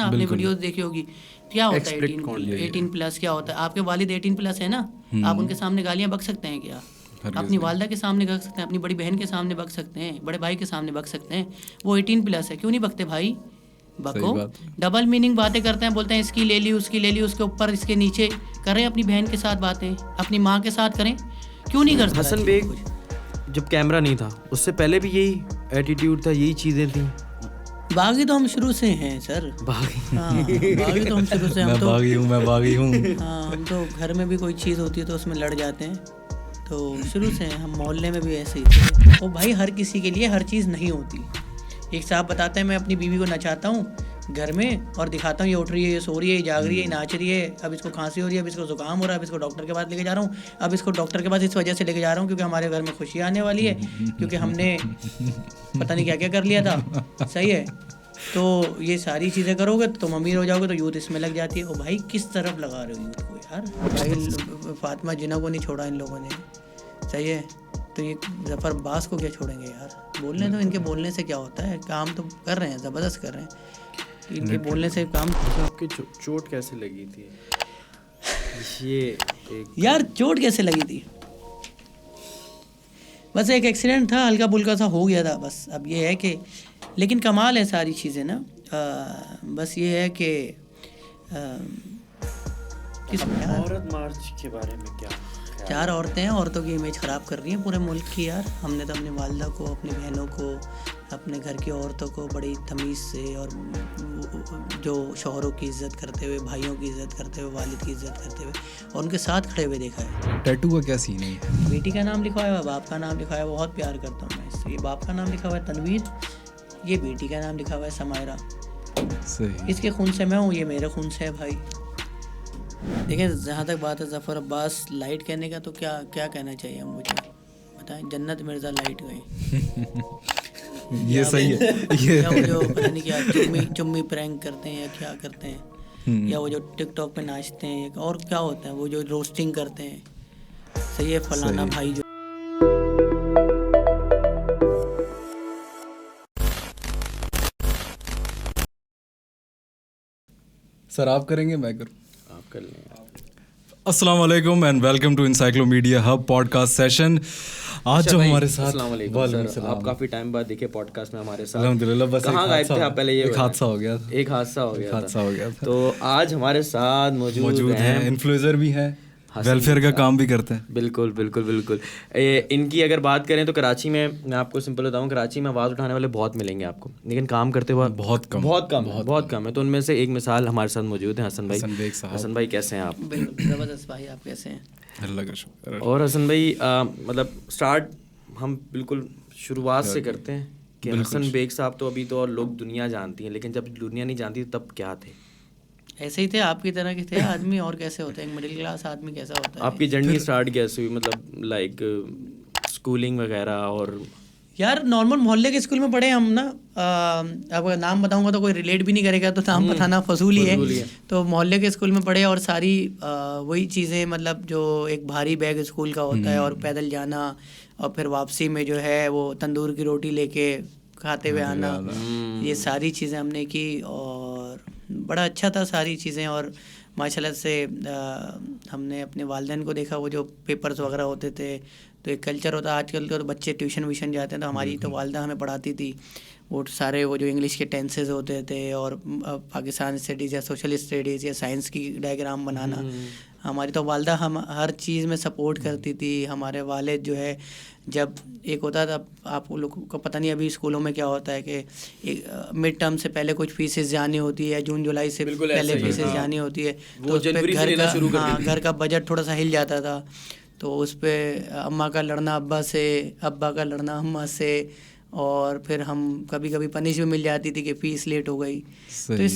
آپ نے ویڈیوز دیکھی ہوگی. کیا ہوتا ہے 18+ کیا ہوتا ہے؟ آپ کے والد 18+ ہیں نا, آپ ان کے سامنے گالیاں بک سکتے ہیں کیا؟ اپنی والدہ کے سامنے بک سکتے ہیں, اپنی بڑی بہن کے سامنے بک سکتے ہیں, بڑے بھائی کے سامنے بک سکتے ہیں. وہ 18+ ہے, کیوں نہیں بکتے بھائی؟ بکو. ڈبل میننگ باتیں کرتے ہیں, بولتے ہیں اس کی لے لی, اس کی لے لی, اس کے اوپر اس کے نیچے. کریں اپنی بہن کے ساتھ باتیں, اپنی ماں کے ساتھ کریں, کیوں نہیں کرتے؟ حسن بیگ جب کیمرہ نہیں تھا اس سے پہلے بھی یہی ایٹیٹیوڈ تھا, یہی چیزیں تھیں. باغی تو ہم شروع سے ہیں سر, باغی تو ہم شروع سے, میں باغی ہوں. ہاں, ہم تو گھر میں بھی کوئی چیز ہوتی ہے تو اس میں لڑ جاتے ہیں, تو شروع سے ہم محلے میں بھی ایسے ہی تھے. وہ بھائی ہر کسی کے لیے ہر چیز نہیں ہوتی. ایک صاحب بتاتے ہیں میں اپنی بیوی کو نچاتا ہوں گھر میں اور دکھاتا ہوں یہ اٹھ رہی ہے, یہ سو رہی ہے, یہ جاگ رہی ہے, یہ ناچ رہی ہے, اب اس کو کھانسی ہو رہی ہے, اب اس کو زکام ہو رہا ہے, اب اس کو ڈاکٹر کے پاس لے کے جا رہا ہوں, اب اس کو ڈاکٹر کے پاس اس وجہ سے لے کے جا رہا ہوں کیونکہ ہمارے گھر میں خوشی آنے والی ہے, کیونکہ ہم نے پتہ نہیں کیا کیا کر لیا تھا. صحیح ہے, تو یہ ساری چیزیں کرو گے تو تم امیر ہو جاؤ گے, تو یوتھ اس میں لگ جاتی ہے. او بھائی کس طرف لگا رہے ہو یوتھ کو یار؟ بھائی فاطمہ جناح کو نہیں چھوڑا ان لوگوں نے, صحیح ہے, تو یہ ظفر عباس کو کیا چھوڑیں گے یار؟ بولنے تو ان کے بولنے سے کیا ہوتا ہے, کام تو کر رہے ہیں, زبردست کر رہے ہیں, ان کے بولنے سے کام. آپ کی چوٹ کیسے لگی تھی یہ یار؟ چوٹ کیسے لگی تھی؟ بس ایک ایکسیڈنٹ تھا, ہلکا پھلکا سا ہو گیا تھا بس. اب یہ ہے کہ لیکن کمال ہے ساری چیزیں نا, بس یہ ہے کہ عورت مارچ کے بارے میں کیا؟ 4 عورتیں ہیں, عورتوں کی امیج خراب کر رہی ہیں پورے ملک کی یار. ہم نے تو اپنی والدہ کو, اپنی بہنوں کو, اپنے گھر کی عورتوں کو بڑی تمیز سے اور جو شوہروں کی عزت کرتے ہوئے, بھائیوں کی عزت کرتے ہوئے, والد کی عزت کرتے ہوئے اور ان کے ساتھ کھڑے ہوئے دیکھا ہے. ٹیٹو کا کیا سین ہے؟ بیٹی کا نام لکھا ہوا ہے, باپ کا نام لکھا ہوا ہے, بہت پیار کرتا ہوں میں اس سے. یہ باپ کا نام لکھا ہوا ہے تنویر, یہ بیٹی کا نام لکھا ہوا ہے سمائرہ. اس کے خون سے میں ہوں, یہ میرے خون سے ہے بھائی. دیکھیں جہاں تک بات ہے ظفر عباس لائٹ کہنے کا, تو کیا کہنا چاہیے مجھے بتائیں؟ جنت مرزا لائٹ گئے. یہ صحیح ہے. یا وہ جو پتہ نہیں کیا چمی پرینک کرتے ہیں یا کیا کرتے ہیں, یا وہ جو ٹک ٹاک پہ ناچتے ہیں, اور کیا ہوتا ہے وہ جو روسٹنگ کرتے ہیں. صحیح ہے, فلانا بھائی جو سر آپ کریں گے میں کروں؟ آپ کر لیں. السلام علیکم and welcome to Encyclomedia hub podcast session. آج جو ہمارے ساتھ, السلام علیکم سر, آپ کافی ٹائم بعد دیکھے پوڈ کاسٹ میں ہمارے ساتھ. الحمدللہ. بس کہاں غائب تھے آپ پہلے؟ یہ ایک حادثہ ہو گیا تھا. تو آج ہمارے ساتھ موجود ہیں, انفلوئنسر بھی ہیں, ویلفیئر کا کام بھی کرتے ہیں. بالکل بالکل بالکل. ان کی اگر بات کریں تو کراچی میں آپ کو سمپل بتاؤں, کراچی میں آواز اٹھانے والے بہت ملیں گے آپ کو, لیکن کام کرتے ہوئے بہت کم ہے. تو ان میں سے ایک مثال ہمارے ساتھ موجود ہیں حسن بھائی. حسن بھائی کیسے ہیں آپ؟ بالکل زبردست بھائی, آپ کیسے ہیں؟ اللہ کا شکر. اور حسن بھائی مطلب اسٹارٹ ہم بالکل شروعات سے کرتے ہیں کہ حسن بیگ صاحب تو ابھی تو اور لوگ دنیا جانتی ہیں, لیکن جب دنیا نہیں جانتی تب کیا تھے؟ ایسے ہی تھے, آپ کی طرح کے تھے آدمی, اور کیسے ہوتے ہیں, ایک مڈل کلاس آدمی کیسا ہوتا ہے. آپ کی جرنی اسٹارٹ کیسے ہوئی, مطلب لائک اسکولنگ وغیرہ؟ اور یار نارمل محلے کے اسکول میں پڑھے ہم نا. اب نام بتاؤں گا تو کوئی ریلیٹ بھی نہیں کرے گا, تو نام بتانا فضول ہی ہے. تو محلے کے اسکول میں پڑھے اور ساری وہی چیزیں, مطلب جو ایک بھاری بیگ اسکول کا ہوتا ہے اور پیدل جانا, اور پھر واپسی میں جو ہے وہ تندور کی روٹی لے کے کھاتے ہوئے آنا, یہ ساری چیزیں ہم نے کی اور بڑا اچھا تھا ساری چیزیں. اور ماشاء اللہ سے ہم نے اپنے والدین کو دیکھا, وہ جو پیپرز وغیرہ ہوتے تھے تو ایک کلچر ہوتا ہے. آج کل کے تو بچے ٹیوشن ویوشن جاتے ہیں, تو ہماری تو والدہ ہمیں پڑھاتی تھی وہ سارے وہ جو انگلش کے ٹینسز ہوتے تھے, اور پاکستان اسٹڈیز یا سوشل اسٹڈیز یا سائنس کی ڈائیگرام بنانا. ہماری تو والدہ ہم ہر چیز میں سپورٹ کرتی تھی. ہمارے والد جو ہے, جب ایک ہوتا تھا, آپ لوگوں کو پتہ نہیں ابھی اسکولوں میں کیا ہوتا ہے کہ مڈ ٹرم سے پہلے کچھ فیسز جانی ہوتی ہے, جون جولائی سے پہلے فیسز جانی ہوتی ہے, تو اس پہ گھر کا بجٹ تھوڑا سا ہل جاتا تھا. تو اس پہ اماں کا لڑنا ابا سے, ابا کا لڑنا اماں سے, اور پھر ہم کبھی کبھی پنش بھی مل جاتی تھی کہ فیس لیٹ ہو گئی. تو یہ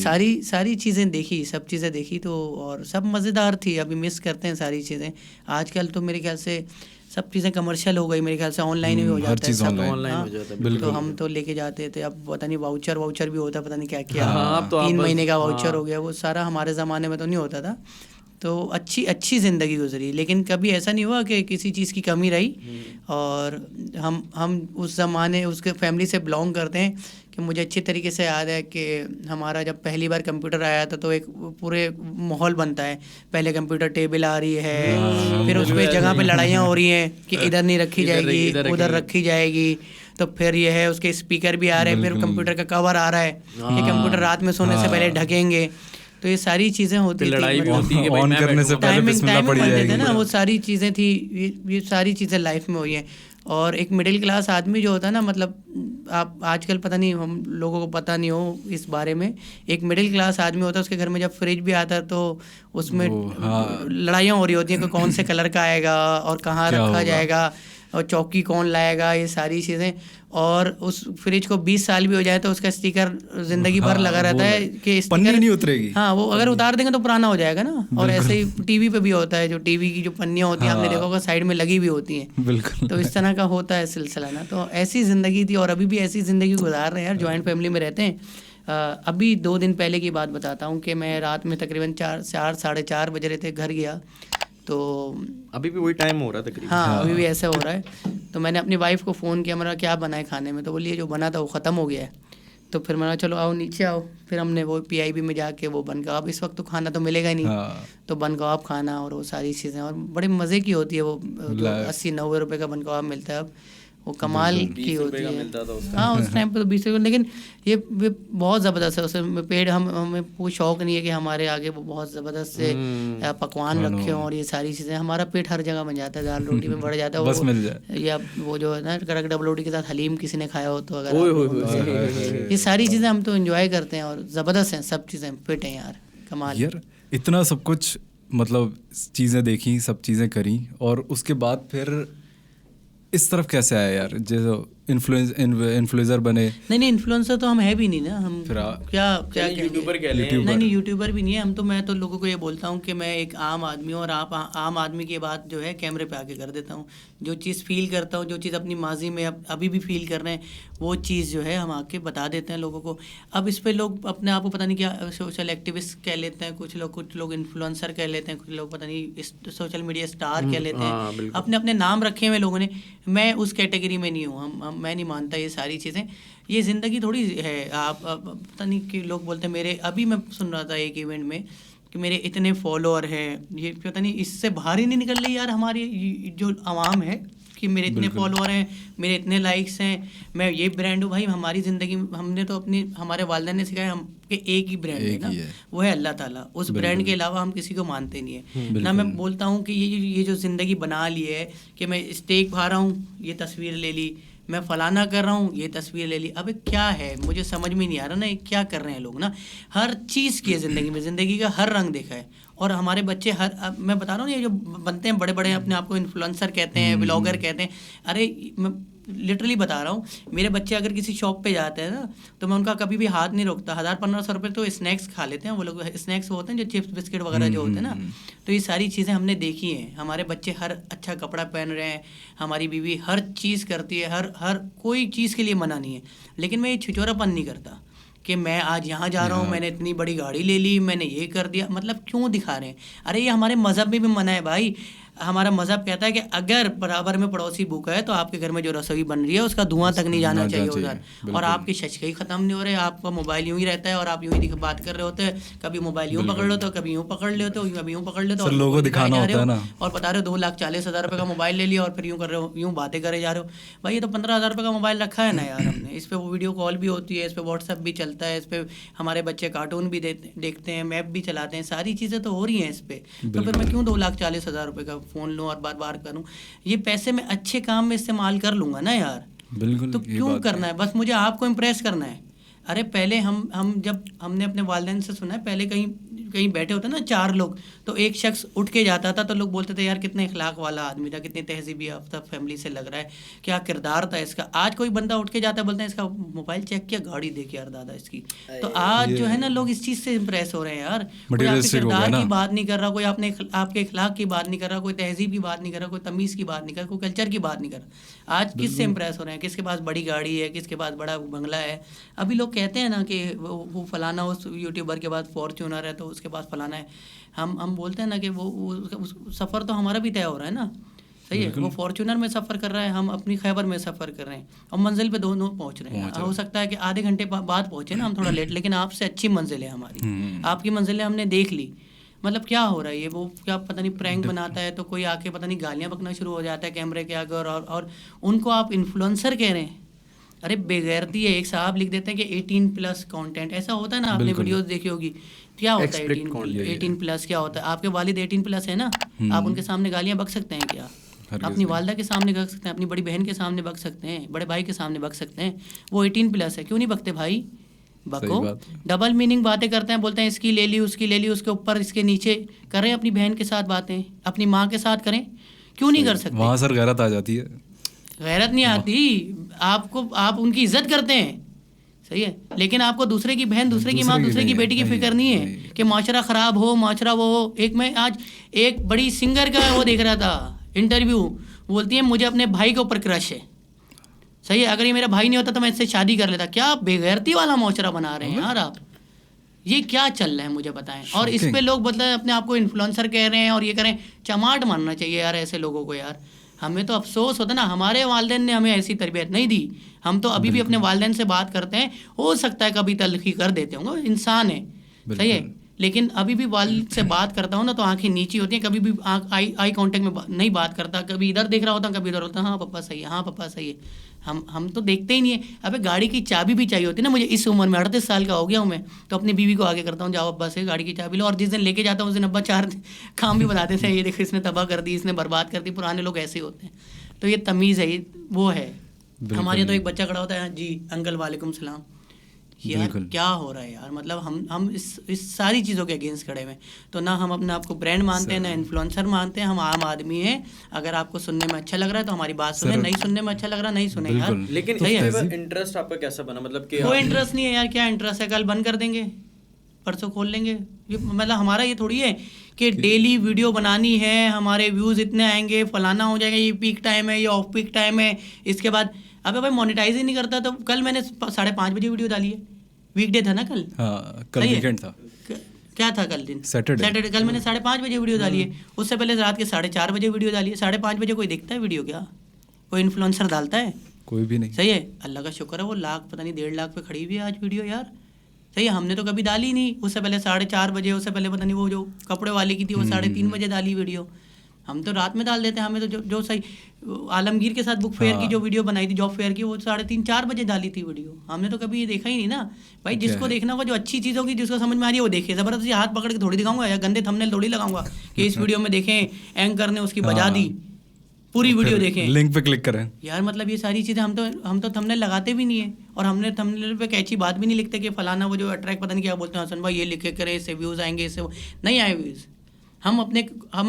ساری چیزیں دیکھی, سب چیزیں دیکھی, تو اور سب مزیدار تھی. ابھی مس کرتے ہیں ساری چیزیں. آج کل تو میرے خیال سے سب چیزیں کمرشل ہو گئی, میرے خیال سے آن لائن بھی ہو جاتا ہے, سب آن لائن ہو جاتا ہے. تو ہم تو لے کے جاتے تھے, اب پتہ نہیں واؤچر بھی ہوتا ہے, پتہ نہیں کیا کیا, 3 مہینے کا واؤچر ہو گیا, وہ سارا ہمارے زمانے میں تو نہیں ہوتا تھا. تو اچھی زندگی گزری, لیکن کبھی ایسا نہیں ہوا کہ کسی چیز کی کمی رہی. اور ہم اس زمانے اس کے فیملی سے بلانگ کرتے ہیں کہ مجھے اچھی طریقے سے یاد ہے کہ ہمارا جب پہلی بار کمپیوٹر آیا تھا تو ایک پورے ماحول بنتا ہے. پہلے کمپیوٹر ٹیبل آ رہی ہے, پھر اس پہ جگہ پہ لڑائیاں ہو رہی ہیں کہ ادھر نہیں رکھی جائے گی, ادھر رکھی جائے گی. تو پھر یہ ہے اس کے اسپیکر بھی آ رہے ہیں, پھر کمپیوٹر کا کور آ رہا ہے کہ کمپیوٹر رات میں سونے سے پہلے ڈھکیں گے. تو یہ ساری چیزیں ہوتی تھیں, آن کرنے سے پہلے بسم اللہ پڑھی جائے گی نا, وہ ساری چیزیں تھی. یہ ساری چیزیں لائف میں ہوئی ہیں. اور ایک مڈل کلاس آدمی جو ہوتا ہے نا, مطلب آپ آج کل پتہ نہیں ہم لوگوں کو پتہ نہیں ہو اس بارے میں, ایک مڈل کلاس آدمی ہوتا ہے, اس کے گھر میں جب فریج بھی آتا ہے تو اس میں لڑائیاں ہو رہی ہوتی ہیں کہ کون سے کلر کا آئے گا اور کہاں رکھا جائے گا اور چوکی کون لائے گا, یہ ساری چیزیں. اور اس فریج کو 20 سال بھی ہو جائے تو اس کا اسٹیکر زندگی بھر لگا رہتا ہے کہ پنی نہیں اترے گی. ہاں, وہ اگر اتار دیں گے تو پرانا ہو جائے گا نا. اور ایسے ہی ٹی وی پہ بھی ہوتا ہے, جو ٹی وی کی جو پنیاں ہوتی ہیں آپ نے دیکھا ہوگا سائڈ میں لگی ہوئی ہوتی ہیں. بالکل. تو اس طرح کا ہوتا ہے سلسلہ نا. تو ایسی زندگی تھی, اور ابھی بھی ایسی زندگی گزار رہے ہیں یار. جوائنٹ فیملی میں رہتے ہیں. ابھی 2 دن پہلے کی بات بتاتا ہوں کہ میں رات میں تقریباً 4 ساڑھے 4 بجے رہے تھے, گھر گیا تو ابھی بھی وہی ٹائم ہو رہا تقریباً. ہاں, ابھی بھی ایسا ہو رہا ہے. تو میں نے اپنی وائف کو فون کیا, میرا کیا بنا ہے کھانے میں, تو بولیے جو بنا تھا وہ ختم ہو گیا ہے. تو پھر میں نے چلو آؤ نیچے آؤ. پھر ہم نے وہ PIB میں جا کے وہ بن کباب, اس وقت تو کھانا تو ملے گا ہی نہیں, تو بن کباب کھانا اور وہ ساری چیزیں, اور بڑے مزے کی ہوتی ہے. وہ 80-90 روپے کا بن کباب ملتا ہے اب, وہ کمال کی ہوتی ہے. ہاں, اس ٹائم پہ تو 20 روپے, لیکن یہ بہت زبردست ہے. اس میں پیٹ ہمیں کوئی شوق نہیں ہے کہ ہمارے آگے وہ بہت زبردست سے پکوان رکھے ہوں اور یہ ساری چیزیں. ہمارا پیٹ ہر جگہ بن جاتا ہے, دال روٹی میں بڑھ جاتا ہے بس مل جائے, یا وہ جو ہے نا کڑک ڈبل روٹی کے ساتھ حلیم کسی نے کھایا ہو تو, اگر یہ ساری چیزیں ہم تو انجوائے کرتے ہیں اور زبردست ہیں سب چیزیں, فٹ ہیں یار, کمال. یار اتنا سب کچھ مطلب چیزیں دیکھی, سب چیزیں کری, اور اس کے بعد پھر اس طرف کیسے آیا یار, جیسے انفلوئنسر بنے؟ نہیں, انفلوئنسر تو ہم ہے بھی نہیں نا. ہم کیا یوٹیوبر کہہ لیں. نہیں, یوٹیوبر بھی نہیں ہے ہم تو. میں تو لوگوں کو یہ بولتا ہوں کہ میں ایک عام آدمی ہوں, اور آپ عام آدمی کی بات جو ہے کیمرے پہ آ کے کر دیتا ہوں. جو چیز فیل کرتا ہوں, جو چیز اپنی ماضی میں ابھی بھی فیل کر رہے ہیں, وہ چیز جو ہے ہم آ کے بتا دیتے ہیں لوگوں کو. اب اس پہ لوگ اپنے آپ کو پتہ نہیں کیا سوشل ایکٹیوسٹ کہہ لیتے ہیں, کچھ لوگ انفلوئنسر کہہ لیتے ہیں, کچھ لوگ پتہ نہیں سوشل میڈیا اسٹار کہہ لیتے ہیں. اپنے نام رکھے ہوئے لوگوں نے. میں اس کیٹیگری میں نہیں ہوں. میں نہیں مانتا یہ ساری چیزیں. یہ زندگی تھوڑی ہے. آپ پتہ نہیں کہ لوگ بولتے ہیں میرے, ابھی میں سن رہا تھا ایک ایونٹ میں کہ میرے اتنے فالوور ہیں, یہ پتہ نہیں اس سے باہر ہی نہیں نکل رہی یار ہماری جو عوام ہے کہ میرے اتنے فالوور ہیں, میرے اتنے لائکس ہیں, میں یہ برانڈ ہوں. بھائی ہماری زندگی ہم نے تو ہمارے والدین نے سکھایا ہم کہ ایک ہی برانڈ ہے نا, وہ ہے اللہ تعالیٰ. اس برانڈ کے علاوہ ہم کسی کو مانتے نہیں ہیں نا. میں بولتا ہوں کہ یہ جو زندگی بنا لی ہے کہ میں اسٹیک کھا رہا ہوں, یہ تصویر لے لی, میں فلانا کر رہا ہوں, یہ تصویر لے لی. اب کیا ہے مجھے سمجھ میں نہیں آ رہا نا, کیا کر رہے ہیں لوگ نا. ہر چیز کی ہے زندگی میں, زندگی کا ہر رنگ دیکھا ہے. اور ہمارے بچے میں بتا رہا ہوں, یہ جو بنتے ہیں بڑے بڑے اپنے آپ کو انفلوئنسر کہتے ہیں, بلاگر کہتے ہیں. ارے میں لٹرلی بتا رہا ہوں, میرے بچے اگر کسی شاپ پہ جاتے ہیں نا تو میں ان کا کبھی بھی ہاتھ نہیں روکتا. 1000-1500 روپے تو اسنیکس کھا لیتے ہیں وہ لوگ. اسنیکس ہوتے ہیں جو چپس بسکٹ وغیرہ جو ہوتے ہیں نا. تو یہ ساری چیزیں ہم نے دیکھی ہیں. ہمارے بچے ہر اچھا کپڑا پہن رہے ہیں, ہماری بیوی ہر چیز کرتی ہے, ہر کوئی چیز کے لیے منع نہیں ہے. لیکن میں یہ چھچورا پن نہیں کرتا کہ میں آج یہاں جا رہا ہوں, میں نے اتنی بڑی گاڑی لے لی, میں نے یہ کر دیا. مطلب کیوں دکھا رہے ہیں؟ ارے یہ ہمارے مذہب میں بھی منع ہے بھائی. ہمارا مذہب کہتا ہے کہ اگر برابر میں پڑوسی بھوکا ہے تو آپ کے گھر میں جو رسوئی بن رہی ہے اس کا دھواں تک نہیں جانا چاہیے ادھر. اور آپ کی ششکے ہی ختم نہیں ہو رہے, آپ کا موبائل یوں ہی رہتا ہے اور آپ یوں ہی بات کر رہے ہوتے ہیں. کبھی موبائل یوں پکڑ لیتے ہو, کبھی یوں پکڑ لیتے ہو, کبھی یوں پکڑ لیتے ہو, لوگوں کو دکھانا ہوتا ہے نا, اور بتا رہے ہو 2,40,000 روپے کا موبائل لے لیا اور پھر یوں کر رہے ہو, یوں باتیں کرے جا رہے ہو. بھائی یہ تو 15,000 روپے کا موبائل رکھا ہے نا یار ہم نے. اس پہ وہ ویڈیو کال بھی ہوتی ہے, اس پہ واٹس ایپ بھی چلتا ہے, اس پہ ہمارے بچے کارٹون بھی دیکھتے ہیں, میپ بھی چلاتے ہیں, ساری چیزیں تو ہو رہی ہیں اس پہ. تو پھر میں کیوں 2,40,000 روپے کا فون لوں اور بار بار کروں؟ یہ پیسے میں اچھے کام میں استعمال کر لوں گا نا یار. بالکل. تو کیوں کرنا ہے؟ بس مجھے آپ کو امپریس کرنا ہے. ارے پہلے ہم جب ہم نے اپنے والدین سے سنا ہے, پہلے کہیں بیٹھے ہوتے نا 4 لوگ, تو ایک شخص اٹھ کے جاتا تھا تو لوگ بولتے تھے یار کتنے اخلاق والا آدمی تھا, کتنی تہذیبی یافتہ فیملی سے لگ رہا ہے, کیا کردار تھا اس کا. آج کوئی بندہ اٹھ کے جاتا ہے, بولتے ہیں اس کا موبائل چیک کیا, گاڑی دیکھ یار دادا اس کی. تو آج جو ہے نا لوگ اس چیز سے امپریس ہو رہے ہیں یار. کوئی آپ کے کردار کی بات نہیں کر رہا, کوئی آپ کے اخلاق کی بات نہیں کر رہا, کوئی تہذیب کی بات نہیں کر رہا, کوئی تمیز کی بات نہیں کر رہا, کوئی کلچر کی بات نہیں کر رہا. آج کس سے امپریس ہو رہے ہیں؟ کس کے پاس بڑی گاڑی ہے, کس کے پاس بڑا بنگلہ ہے. ابھی لوگ کہتے ہیں نا کہ وہ فلانا اس یوٹیوبر کے پاس فارچونر ہے تو اس کے پاس فلانا ہے. ہم بولتے ہیں نا کہ وہ سفر تو ہمارا بھی طے ہو رہا ہے نا. صحیح ہے. وہ فارچونر میں سفر کر رہا ہے, ہم اپنی خیبر میں سفر کر رہے ہیں, اور منزل پہ دونوں پہنچ رہے ہیں. ہو سکتا ہے کہ آدھے گھنٹے بعد پہنچے نا ہم تھوڑا لیٹ, لیکن آپ سے اچھی منزل ہے ہماری, آپ کی منزلیں ہم نے دیکھ لی. مطلب کیا ہو رہا ہے یہ, وہ کیا پتہ نہیں پرینک بناتا ہے تو کوئی آ کے پتہ نہیں گالیاں بکنا شروع ہو جاتا ہے کیمرے کے آگے, اور ان کو آپ انفلوئنسر کہہ رہے ہیں. ارے بےغیرتی ہے. ایک صاحب لکھ دیتے ہیں کہ 18+ کانٹینٹ, ایسا ہوتا ہے نا, آپ نے ویڈیوز دیکھی ہوگی, کیا ہوتا ہے 18+ کیا ہوتا ہے؟ آپ کے والد 18+ ہے نا, آپ ان کے سامنے گالیاں بک سکتے ہیں کیا؟ اپنی والدہ کے سامنے بک سکتے ہیں, اپنی بڑی بہن کے سامنے بک سکتے ہیں, بڑے بھائی کے سامنے بک سکتے ہیں. وہ 18+ ہے, کیوں نہیں بکتے بھائی؟ بکو. ڈبل میننگ باتیں کرتے ہیں, بولتے ہیں اس کی لے لی, اس کی لے لی, اس کے اوپر اس کے نیچے. کریں اپنی بہن کے ساتھ باتیں, اپنی ماں کے ساتھ کریں, کیوں نہیں کر سکتے؟ وہاں سر غیرت آ جاتی ہے. غیرت نہیں آتی آپ ان کی عزت کرتے ہیں, صحیح ہے, لیکن آپ کو دوسرے کی بہن, دوسرے کی ماں, دوسرے کی بیٹی کی فکر نہیں ہے کہ معاشرہ خراب ہو, معاشرہ وہ ہو. ایک میں آج ایک بڑی سنگر کا وہ دیکھ رہا تھا انٹرویو, بولتی ہے مجھے اپنے بھائی کے اوپر کرش ہے. صحیح ہے, اگر یہ میرا بھائی نہیں ہوتا تو میں اس سے شادی کر لیتا. کیا بےغیرتی والا معاشرہ بنا رہے ہیں یار آپ, یہ کیا چل رہا ہے مجھے بتائیں. اور اس پہ لوگ مطلب اپنے آپ کو انفلوئنسر کہہ رہے ہیں اور یہ کریں, چماٹ مارنا چاہیے یار ایسے لوگوں کو. یار ہمیں تو افسوس ہوتا نا, ہمارے والدین نے ہمیں ایسی تربیت نہیں دی. ہم تو ابھی بھی اپنے والدین سے بات کرتے ہیں, ہو سکتا ہے کبھی تلخی کر دیتے ہوں گے, انسان ہے, صحیح ہے, لیکن ابھی بھی والد سے بات کرتا ہوں نا تو آنکھیں نیچی ہوتی ہیں, کبھی بھی آئی کانٹیکٹ میں نہیں بات کرتا, کبھی ادھر دیکھ رہا ہوتا ہوں, کبھی ادھر ہوتا, ہاں پپا صحیح ہے, ہاں پپا صحیح ہے. ہم تو دیکھتے ہی نہیں ہیں. ابے گاڑی کی چابی بھی چاہیے ہوتی ہے نا مجھے, اس عمر میں 38 سال کا ہو گیا ہوں میں, تو اپنی بیوی کو آگے کرتا ہوں, جاؤ ابا سے گاڑی کی چابی لو. اور جس دن لے کے جاتا ہوں اس دن ابا 4 کام بھی بتاتے تھے, یہ دیکھو اس نے تباہ کر دی, اس نے برباد کر دی. پرانے لوگ ایسے ہوتے ہیں, تو یہ تمیز ہے, وہ ہے. ہمارے تو ایک بچہ کھڑا ہوتا ہے, جی انکل وعلیکم السلام. یار کیا ہو رہا ہے یار, مطلب ہم اس ساری چیزوں کے اگینسٹ کھڑے ہوئے. تو نہ ہم اپنے آپ کو برانڈ مانتے ہیں, نہ انفلوئنسر مانتے ہیں, ہم عام آدمی ہیں. اگر آپ کو سننے میں اچھا لگ رہا ہے تو ہماری بات سنیں, نہیں سننے میں اچھا لگ رہا ہے نہیں سنیں یار. لیکن انٹرسٹ آپ کا کیسا بنا, مطلب کہ کوئی انٹرسٹ نہیں ہے یار. کیا انٹرسٹ ہے, کل بند کر دیں گے, پرسوں کھول لیں گے. مطلب ہمارا یہ تھوڑی ہے کہ ڈیلی ویڈیو بنانی ہے, ہمارے ویوز اتنے آئیں گے, فلانا ہو جائے گا, یہ پیک ٹائم ہے, یہ آف پیک ٹائم ہے, اس کے بعد ابے بھائی مونیٹائز ہی نہیں کرتا. تو کل میں نے 5:30 بجے ویڈیو ڈالی ہے, ویک ڈے تھا نا کل, کل ویکنڈ تھا, کیا تھا کل دن, سیٹرڈے. کل میں نے 5:30 بجے ویڈیو ڈالی ہے. اس سے پہلے رات کے 4:30 بجے ویڈیو ڈالی ہے. 5:30 بجے کوئی دیکھتا ہے ویڈیو کیا؟ کوئی انفلوئنسر ڈالتا ہے؟ کوئی بھی نہیں. صحیح ہے, اللہ کا شکر ہے وہ لاکھ پتہ نہیں 1.5 لاکھ پہ کھڑی ہوئی ہے آج ویڈیو یار. صحیح ہے, ہم نے تو کبھی ڈالی نہیں. اس سے پہلے 4:30 بجے, اس سے پہلے پتہ نہیں وہ جو کپڑے والی کی تھی وہ 3:30 بجے ڈالی ویڈیو. ہم تو رات میں ڈال دیتے ہیں. ہمیں تو جو صحیح عالمگیر کے ساتھ بک فیئر کی جو ویڈیو بنائی تھی, جاب فیئر کی, وہ 3:30-4 بجے ڈالی تھی ویڈیو. ہم نے تو کبھی یہ دیکھا ہی نہیں نا بھائی. جس کو دیکھنا ہوگا, جو اچھی چیز ہوگی, جس کو سمجھ میں آ رہی ہے وہ دیکھے. زبردستی ہاتھ پکڑ کے تھوڑی دکھاؤں گا یا گندے تھمبنیل تھوڑی لگاؤں گا کہ اس ویڈیو میں دیکھیں اینکر نے اس کی بجا دی, پوری ویڈیو دیکھیں, لنک پہ کلک کریں یار. مطلب یہ ساری چیزیں ہم تو تھمبنیل لگاتے بھی نہیں ہیں, اور ہم نے تھمبنیل پہ کیچی بات بھی نہیں لکھتے کہ فلانا وہ جو اٹریکٹ پتہ نہیں کیا بولتے ہیں حسن بھائی, یہ لکھے کرے, اس سے ویوز آئیں گے, اس سے نہیں آئے ویوز. ہم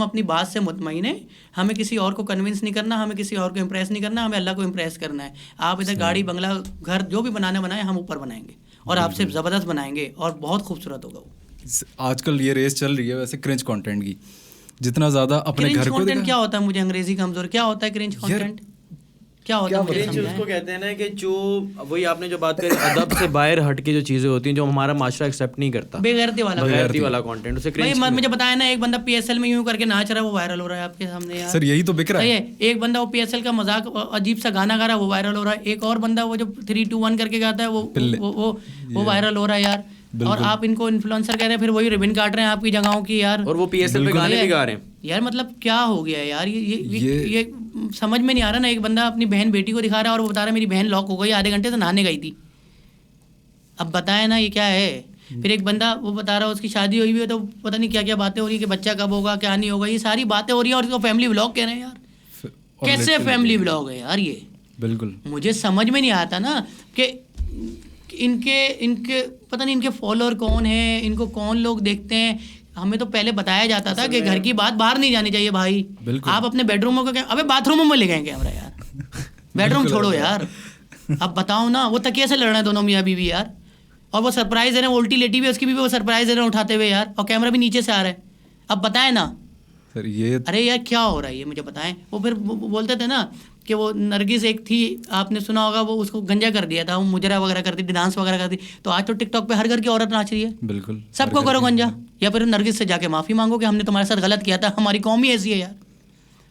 اپنی بات سے مطمئن ہیں. ہمیں کسی اور کو کنونس نہیں کرنا, ہمیں کسی اور کو امپریس نہیں کرنا, ہمیں اللہ کو امپریس کرنا ہے. آپ ادھر گاڑی بنگلہ گھر جو بھی بنانا بنائیں, ہم اوپر بنائیں گے اور آپ سے زبردست بنائیں گے اور بہت خوبصورت ہوگا وہ. آج کل یہ ریس چل رہی ہے ویسے کرنچ کانٹینٹ کی, جتنا زیادہ اپنے گھر کو. کیا ہوتا ہے, مجھے انگریزی کمزور, کیا ہوتا ہے کرنچ کانٹینٹ, کیا ہوتا ہے مجھے اس کو کہتے ہیں نا کہ جو وہی آپ نے جو بات کری, ادب سے باہر ہٹ کے جو چیزیں ہوتی ہیں جو ہمارا معاشرہ ایکسیپٹ نہیں کرتا, بےغیرتی والا کانٹینٹ. اسے مجھے بتایا نا, ایک بندہ PSL میں یوں کر کے ناچ رہا ہے, وہ وائرل ہو رہا ہے آپ کے سامنے یار. سر یہی تو بک رہا ہے. ایک بندہ وہ PSL کا مذاق عجیب سا گانا گا رہا ہے, وہ وائرل ہو رہا ہے. ایک اور بندہ وہ جو 3 2 1 کر کے گاتا ہے وہ وائرل ہو رہا ہے یار. اور آپ ان کو انفلوئنسر کہہ رہے ہیں, پھر وہی ریبن کاٹ رہے ہیں آپ کی جگہوں کی یار, اور وہ PSL پہ گانے بھی گا رہے ہیں یار. مطلب کیا ہو گیا ہے یار, یہ سمجھ میں نہیں آ رہا نا. ایک بندہ اپنی بہن بیٹی کو دکھا رہا ہے اور وہ بتا رہا ہے میری بہن لاک ہو گئی, آدھے گھنٹے سے نہانے گئی تھی. اب بتائیں نا یہ کیا ہے. پھر ایک بندہ وہ بتا رہا ہے اس کی شادی ہوئی ہوئی ہے, تو پتہ نہیں کیا کیا باتیں ہو رہی ہیں کہ بچہ کب ہوگا, کیا نہیں ہوگا, یہ ساری باتیں ہو رہی ہیں, اور اس کو فیملی ولاگ کہہ رہے ہیں یار. کیسے فیملی ولاگ ہے یار یہ, بالکل مجھے سمجھ میں نہیں آتا نا کہ ان کے پتہ نہیں ان کے فالوور کون ہیں, ان کو کون لوگ دیکھتے ہیں. ہمیں تو پہلے بتایا جاتا تھا کہ گھر کی بات باہر نہیں جانی چاہیے بھائی. آپ اپنے بیڈ روموں کا, ابے باتھ روموں میں لے گئے کیمرہ یار, بیڈ روم چھوڑو یار. اب بتاؤ نا, وہ تکیے سے لڑ رہے ہیں دونوں میاں بیوی یار, اور وہ سرپرائز دے رہے ہیں, الٹی لیٹی بھی اس کی بھی وہ سرپرائز دے رہے ہیں اٹھاتے ہوئے یار, اور کیمرہ بھی نیچے سے آ رہا ہے. اب بتائیں نا سر یہ, ارے یار کیا ہو رہا ہے یہ, مجھے بتائیں. وہ پھر بولتے تھے نا کہ وہ نرگس ایک تھی, آپ نے سنا ہوگا, وہ اس کو گنجا کر دیا تھا, وہ مجرا وغیرہ کرتی تھی, ڈانس وغیرہ کرتی. تو آج تو ٹک ٹاک پہ ہر گھر کی عورت ناچ رہی ہے. بالکل سب کو کرو گنجا, یا پھر نرگس سے جا کے معافی مانگو کہ ہم نے تمہارے ساتھ غلط کیا تھا, ہماری قوم ہی ایسی ہے یار.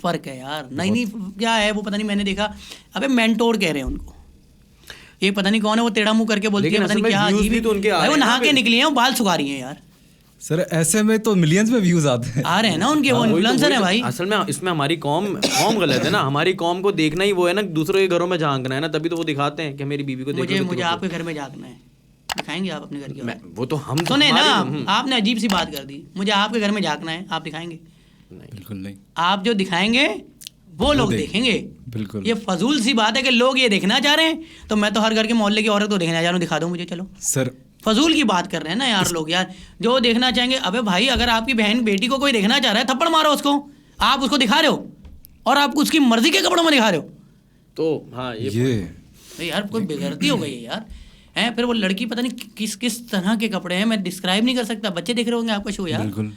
فرق ہے یار. نہیں کیا ہے وہ پتہ نہیں, میں نے دیکھا ابے مینٹور کہہ رہے ہیں ان کو, یہ پتہ نہیں کون ہے وہ ٹیڑھا منہ کر کے بولتی ہے پتہ نہیں کیا عجیب, وہ نہا کے نکلی ہیں, وہ بال سکھا رہی ہیں یار. سر ایسے میں تو ملینز میں ویوز آتے ہیں, آ رہے ہیں نا ان کے, وہ انفلوئنسر ہیں بھائی. اصل میں اس میں ہماری قوم غلط ہے نا, ہماری قوم کو دیکھنا ہی وہ ہے نا, دوسروں کے گھروں میں جھانکنا ہے نا, تبھی تو وہ دکھاتے ہیں کہ میری بیوی کو دیکھو. مجھے آپ کے گھر میں جھانکنا ہے, دکھائیں گے آپ اپنے گھر کی؟ وہ تو ہم سنیں نا, آپ نے عجیب سی بات کر دی, مجھے آپ کے گھر میں جھانکنا ہے, آپ دکھائیں گے؟ بالکل نہیں. آپ جو دکھائیں گے وہ لوگ دیکھیں گے. بالکل یہ فضول سی بات ہے کہ لوگ یہ دیکھنا چاہ رہے ہیں, تو میں تو ہر گھر کے محلے کی عورت کو دیکھنا چاہ رہا ہوں, دکھا دو مجھے. چلو سر فضول کی بات کر رہے ہیں نا یار لوگ, یار جو دیکھنا چاہیں گے. ابے بھائی اگر آپ کی بہن بیٹی کو کوئی دیکھنا چاہ رہا ہے, تھپڑ مارو اس کو, آپ اس کو دکھا رہے ہو اور آپ اس کی مرضی کے کپڑوں میں دکھا رہے ہو, تو ہاں یہ یار کوئی بےغیرتی ہو گئی ہے یار. ہیں پھر وہ لڑکی پتہ نہیں کس طرح کے کپڑے ہیں, میں ڈسکرائب نہیں کر سکتا, بچے دیکھ رہے ہوں گے آپ کا شو یار. بالکل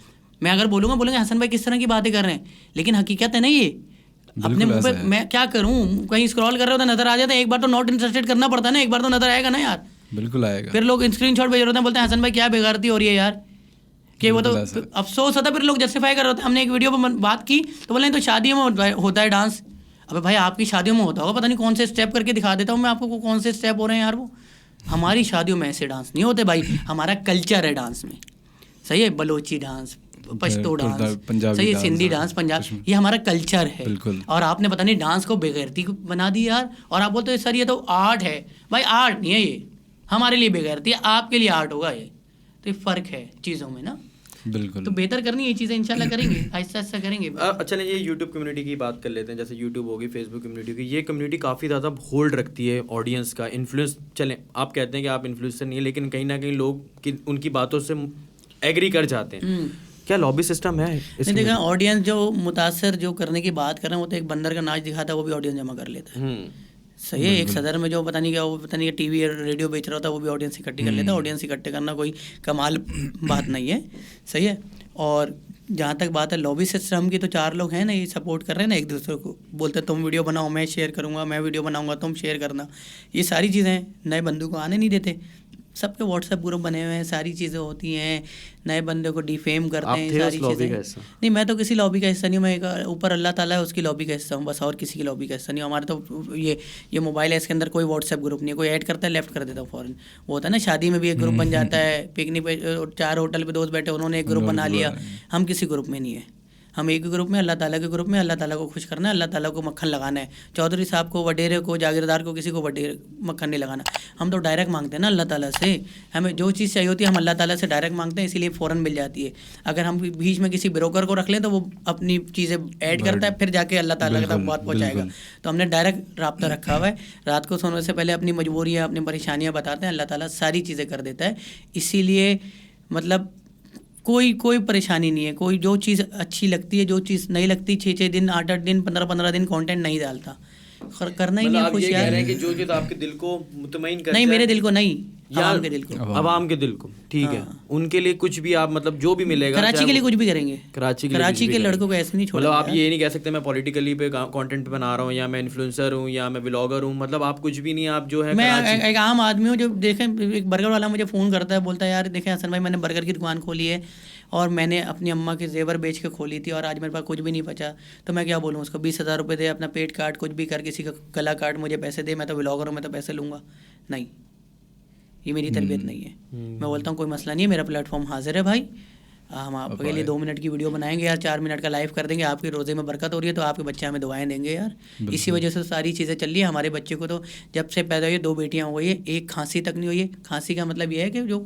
میں اگر بولوں گا بولیں گے حسن بھائی کس طرح کی باتیں کر رہے ہیں, لیکن حقیقت ہے نا یہ اپنے منہ پہ. میں کیا کروں, کہیں اسکرال کر رہے ہوتا نظر آ جاتا ہے, ایک بار تو ناٹ انٹرسٹیڈ کرنا پڑتا ہے نا, ایک بار تو نظر آئے گا نا یار. بالکل آئے گا. پھر لوگ اسکرین شاٹ بھیج رہے ہیں, بولتے ہیں حسن بھائی کیا بےغیرتی ہو رہی ہے یار, کہ وہ تو افسوس ہوتا ہے. پھر لوگ جسٹیفائی کر رہے ہوتے ہیں. ہم نے ایک ویڈیو پہ بات کی تو بولیں تو شادیوں میں ہوتا ہے ڈانس. ابے بھائی آپ کی شادیوں میں ہوتا ہوگا, پتہ نہیں کون سے اسٹیپ کر کے دکھا دیتا ہوں میں آپ کو کون سے اسٹیپ ہو رہے ہیں یار. وہ ہماری شادیوں میں ایسے ڈانس نہیں ہوتے بھائی, ہمارا کلچر ہے ڈانس میں, صحیح ہے, بلوچی ڈانس, پشتو ڈانس, صحیح ہے, سندھی ڈانس, پنجاب, یہ ہمارا کلچر ہے. اور آپ نے پتہ نہیں ڈانس کو بےغیرتی بنا دی یار, اور آپ بولتے ہیں سر یہ تو آرٹ ہے. بھائی آرٹ نہیں ہے یہ, ہمارے لیے بےغیرتی ہے, آپ کے لیے آرٹ ہوگا یہ. تو یہ فرق ہے چیزوں میں نا. بالکل تو بہتر کرنی یہ چیزیں انشاءاللہ کریں گے, آہستہ آہستہ کریں گے. چلیں یہ یوٹیوب کمیونٹی کی بات کر لیتے ہیں. جیسے یوٹیوب ہوگی, فیس بک کمیونٹی کی, یہ کمیونٹی کافی زیادہ ہولڈ رکھتی ہے آڈینس کا, انفلوئنس. چلیں آپ کہتے ہیں کہ آپ انفلوئنسر نہیں ہیں, لیکن کہیں نہ کہیں لوگ ان کی باتوں سے ایگری کر جاتے ہیں. کیا لابی سسٹم ہے؟ دیکھا آڈینس جو متاثر جو کرنے کی بات کر رہے ہیں, وہ تو ایک بندر کا ناچ دکھاتا ہے, وہ بھی آڈینس جمع کر لیتا ہے. صحیح ہے, ایک صدر میں جو پتہ نہیں کیا, وہ پتہ نہیں ٹی وی ریڈیو بیچ رہا ہوتا ہے, وہ بھی آڈینس اکٹھی کر لیتا ہے. آڈینس اکٹھے کرنا کوئی کمال بات نہیں ہے, صحیح ہے. اور جہاں تک بات ہے لابی سسٹم کی, تو 4 لوگ ہیں نا, یہ سپورٹ کر رہے ہیں نا ایک دوسرے کو, بولتے ہیں تم ویڈیو بناؤ میں شیئر کروں گا, میں ویڈیو بناؤں گا تم شیئر کرنا. یہ ساری چیزیں نئے بندوں کو آنے نہیں دیتے. سب کے واٹس ایپ گروپ بنے ہوئے ہیں, ساری چیزیں ہوتی ہیں, نئے بندے کو ڈیفیم کرتے ہیں, ساری چیزیں. نہیں میں تو کسی لابی کا حصہ نہیں ہوں, میں ایک اوپر اللہ تعالیٰ ہے اس کی لابی کا حصہ ہوں بس, اور کسی کی لابی کا حصہ نہیں ہوں. ہمارے تو یہ موبائل ہے, اس کے اندر کوئی واٹس ایپ گروپ نہیں ہے, کوئی ایڈ کرتا ہے لیفٹ کر دیتا ہوں فوراً. وہ ہوتا ہے نا شادی میں بھی ایک گروپ بن جاتا ہے, پکنک پہ 4 ہوٹل پہ دوست بیٹھے انہوں نے ایک گروپ بنا لیا. ہم کسی گروپ میں نہیں ہیں, ہم ایک گروپ میں, اللہ تعالیٰ کے گروپ میں. اللہ تعالیٰ کو خوش کرنا ہے, اللہ تعالیٰ کو مکھن لگانا ہے. چودھری صاحب کو, وڈیرے کو, جاگیردار کو, کسی کو مکھن نہیں لگانا. ہم تو ڈائریکٹ مانگتے ہیں نا اللہ تعالیٰ سے, ہمیں جو چیز چاہیے ہوتی ہے ہم اللہ تعالیٰ سے ڈائریکٹ مانگتے ہیں, اسی لیے فوراً مل جاتی ہے. اگر ہم بیچ میں کسی بروکر کو رکھ لیں تو وہ اپنی چیزیں ایڈ کرتا ہے, پھر جا کے اللہ تعالیٰ تک بات پہنچائے گا. تو ہم نے ڈائریکٹ رابطہ رکھا ہوا ہے. رات کو سونے سے پہلے اپنی مجبوریاں, اپنی پریشانیاں بتاتے ہیں, اللہ تعالیٰ ساری چیزیں کر دیتا ہے. اسی لیے مطلب کوئی پریشانی نہیں ہے. کوئی جو چیز اچھی لگتی ہے, جو چیز نہیں لگتی, 6 دن 8 دن 15 دن کانٹینٹ نہیں ڈالتا, کرنا ہی نہیں ہے. خوش یار کہ جو چیز آپ کے دل کو مطمئن کرے, نہیں میرے دل کو نہیں, عوام کے دل کو, عوام کے دل کو, ٹھیک ہے, ان کے لیے کچھ بھی آپ مطلب جو بھی ملے گا, کراچی کے لیے کچھ بھی کریں گے, کراچی کے لڑکوں کو ایسے نہیں چھوڑیں. مطلب آپ یہ نہیں کہہ سکتے میں پولیٹیکلی پہ کانٹینٹ بنا رہا ہوں, یا میں انفلوئنسر ہوں, یا میں ولاگر ہوں, مطلب آپ کچھ بھی نہیں, آپ جو ہے. میں ایک عام آدمی ہوں جو دیکھیں, ایک برگر والا مجھے فون کرتا ہے, بولتا ہے یار دیکھیں حسن بھائی میں نے برگر کی دکان کھولی ہے, اور میں نے اپنی اماں کے زیور بیچ کے کھولی تھی, اور آج میرے پاس کچھ بھی نہیں بچا, تو میں کیا بولوں اس کو, 20,000 روپے دے, اپنا پیٹ کاٹ, کچھ بھی کر, کسی کا گلا کاٹ, مجھے پیسے دے, میں تو ولاگر ہوں, میں تو پیسے لوں گا. نہیں, یہ میری تربیت نہیں ہے. میں بولتا ہوں کوئی مسئلہ نہیں ہے, میرا پلیٹ فارم حاضر ہے بھائی, ہم آپ کے لیے 2 منٹ کی ویڈیو بنائیں گے یار, 4 منٹ کا لائیو کر دیں گے, آپ کے روزے میں برکت ہو رہی ہے تو آپ کے بچے ہمیں دعائیں دیں گے یار. اسی وجہ سے ساری چیزیں چل رہی ہیں. ہمارے بچے کو تو جب سے پیدا ہوئی 2 بیٹیاں ہو گئی ہے, ایک کھانسی تک نہیں ہوئی ہے. کھانسی کا مطلب یہ ہے کہ جو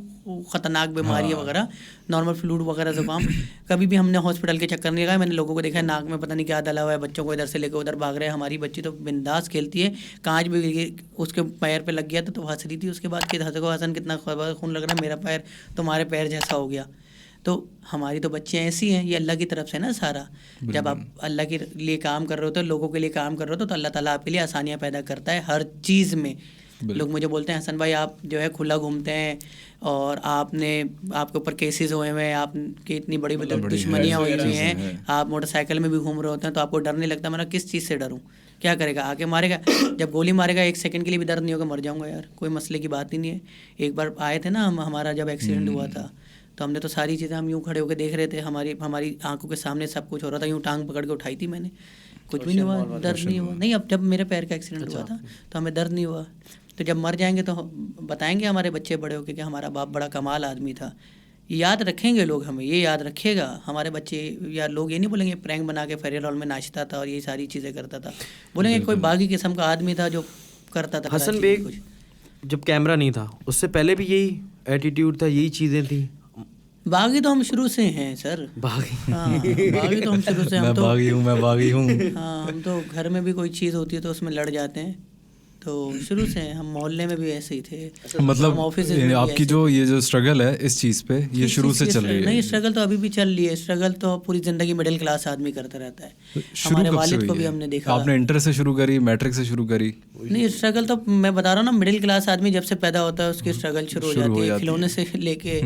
خطرناک بیماری وغیرہ, نارمل فلو وغیرہ, زکام, کبھی بھی ہم نے ہاسپٹل کے چکر نہیں لگایا. میں نے لوگوں کو دیکھا ہے ناک میں پتہ نہیں کیا ڈلا ہوا ہے, بچوں کو ادھر سے لے کے ادھر بھاگ رہے ہیں. ہماری بچی تو بنداس کھیلتی ہے, کانچ بھی اس کے پیر پہ لگ گیا تو ہنس رہی تھی. اس کے بعد کہ حسن کتنا خون لگ رہا ہے, میرا پیر تمہارے پیر جیسا ہو گیا. تو ہماری تو بچیاں ایسی ہیں, یہ اللہ کی طرف سے نا سارا. جب آپ اللہ کے لیے کام کر رہے ہوتے, لوگوں کے لیے کام کر رہے ہوتے, تو اللہ تعالیٰ آپ کے لیے آسانیاں پیدا کرتا ہے ہر چیز میں. لوگ مجھے بولتے ہیں حسن بھائی آپ جو ہے کھلا گھومتے ہیں, اور آپ کے اوپر کیسز ہوئے ہوئے ہیں, آپ کی اتنی بڑی دشمنیاں ہوئی ہوئی ہیں, آپ موٹر سائیکل میں بھی گھوم رہے ہوتے ہیں, تو آپ کو ڈر نہیں لگتا. میں کس چیز سے ڈروں, کیا کرے گا, آ کے مارے گا. جب گولی مارے گا 1 سیکنڈ کے لیے بھی درد نہیں ہوگا, مر جاؤں گا یار, کوئی مسئلے کی بات ہی نہیں ہے. ایک بار آئے تھے نا ہمارا جب ایکسیڈنٹ ہوا تھا تو ہم نے تو ساری چیزیں ہم یوں کھڑے ہو کے دیکھ رہے تھے, ہماری آنکھوں کے سامنے سب کچھ ہو رہا تھا, یوں ٹانگ پکڑ کے اٹھائی تھی میں نے, کچھ بھی نہیں ہوا, درد نہیں ہوا. نہیں, اب جب میرے پیر کا ایکسیڈنٹ ہوا تھا تو ہمیں درد نہیں ہوا. تو جب مر جائیں گے تو بتائیں گے ہمارے بچے بڑے ہو کے کہ ہمارا باپ بڑا کمال آدمی تھا. یاد رکھیں گے لوگ, ہمیں یہ یاد رکھے گا ہمارے بچے, یا لوگ یہ نہیں بولیں گے پرینک بنا کے فیئر ہال میں ناچتا تھا اور یہ ساری چیزیں کرتا تھا, بولیں گے کوئی باغی قسم کا آدمی تھا جو کرتا تھا. حسن بیگ جب کیمرہ نہیں تھا اس سے پہلے بھی یہی ایٹیٹیوڈ تھا, یہی چیزیں تھیں؟ باغی تو ہم شروع سے ہیں سر, باغی تو ہم شروع سے, میں باغی ہوں. ہاں, ہم تو گھر میں بھی کوئی چیز ہوتی ہے تو اس میں لڑ جاتے ہیں, تو شروع سے ہم محلے میں بھی ایسے ہی تھے. مطلب آپ کی جو یہ جو اسٹرگل ہے اس چیز پہ یہ شروع سے چل رہی ہے؟ نہیں, اسٹرگل تو ابھی بھی چل رہی ہے. اسٹرگل تو پوری زندگی مڈل کلاس آدمی کرتا رہتا ہے. ہمارے والد کو بھی ہم نے دیکھا. آپ نے انٹر سے شروع کری, میٹرک سے شروع کری؟ نہیں, اسٹرگل تو میں بتا رہا ہوں نا, مڈل کلاس آدمی جب سے پیدا ہوتا ہے اس کی اسٹرگل شروع ہو جاتی ہے. کھلونے سے لے کے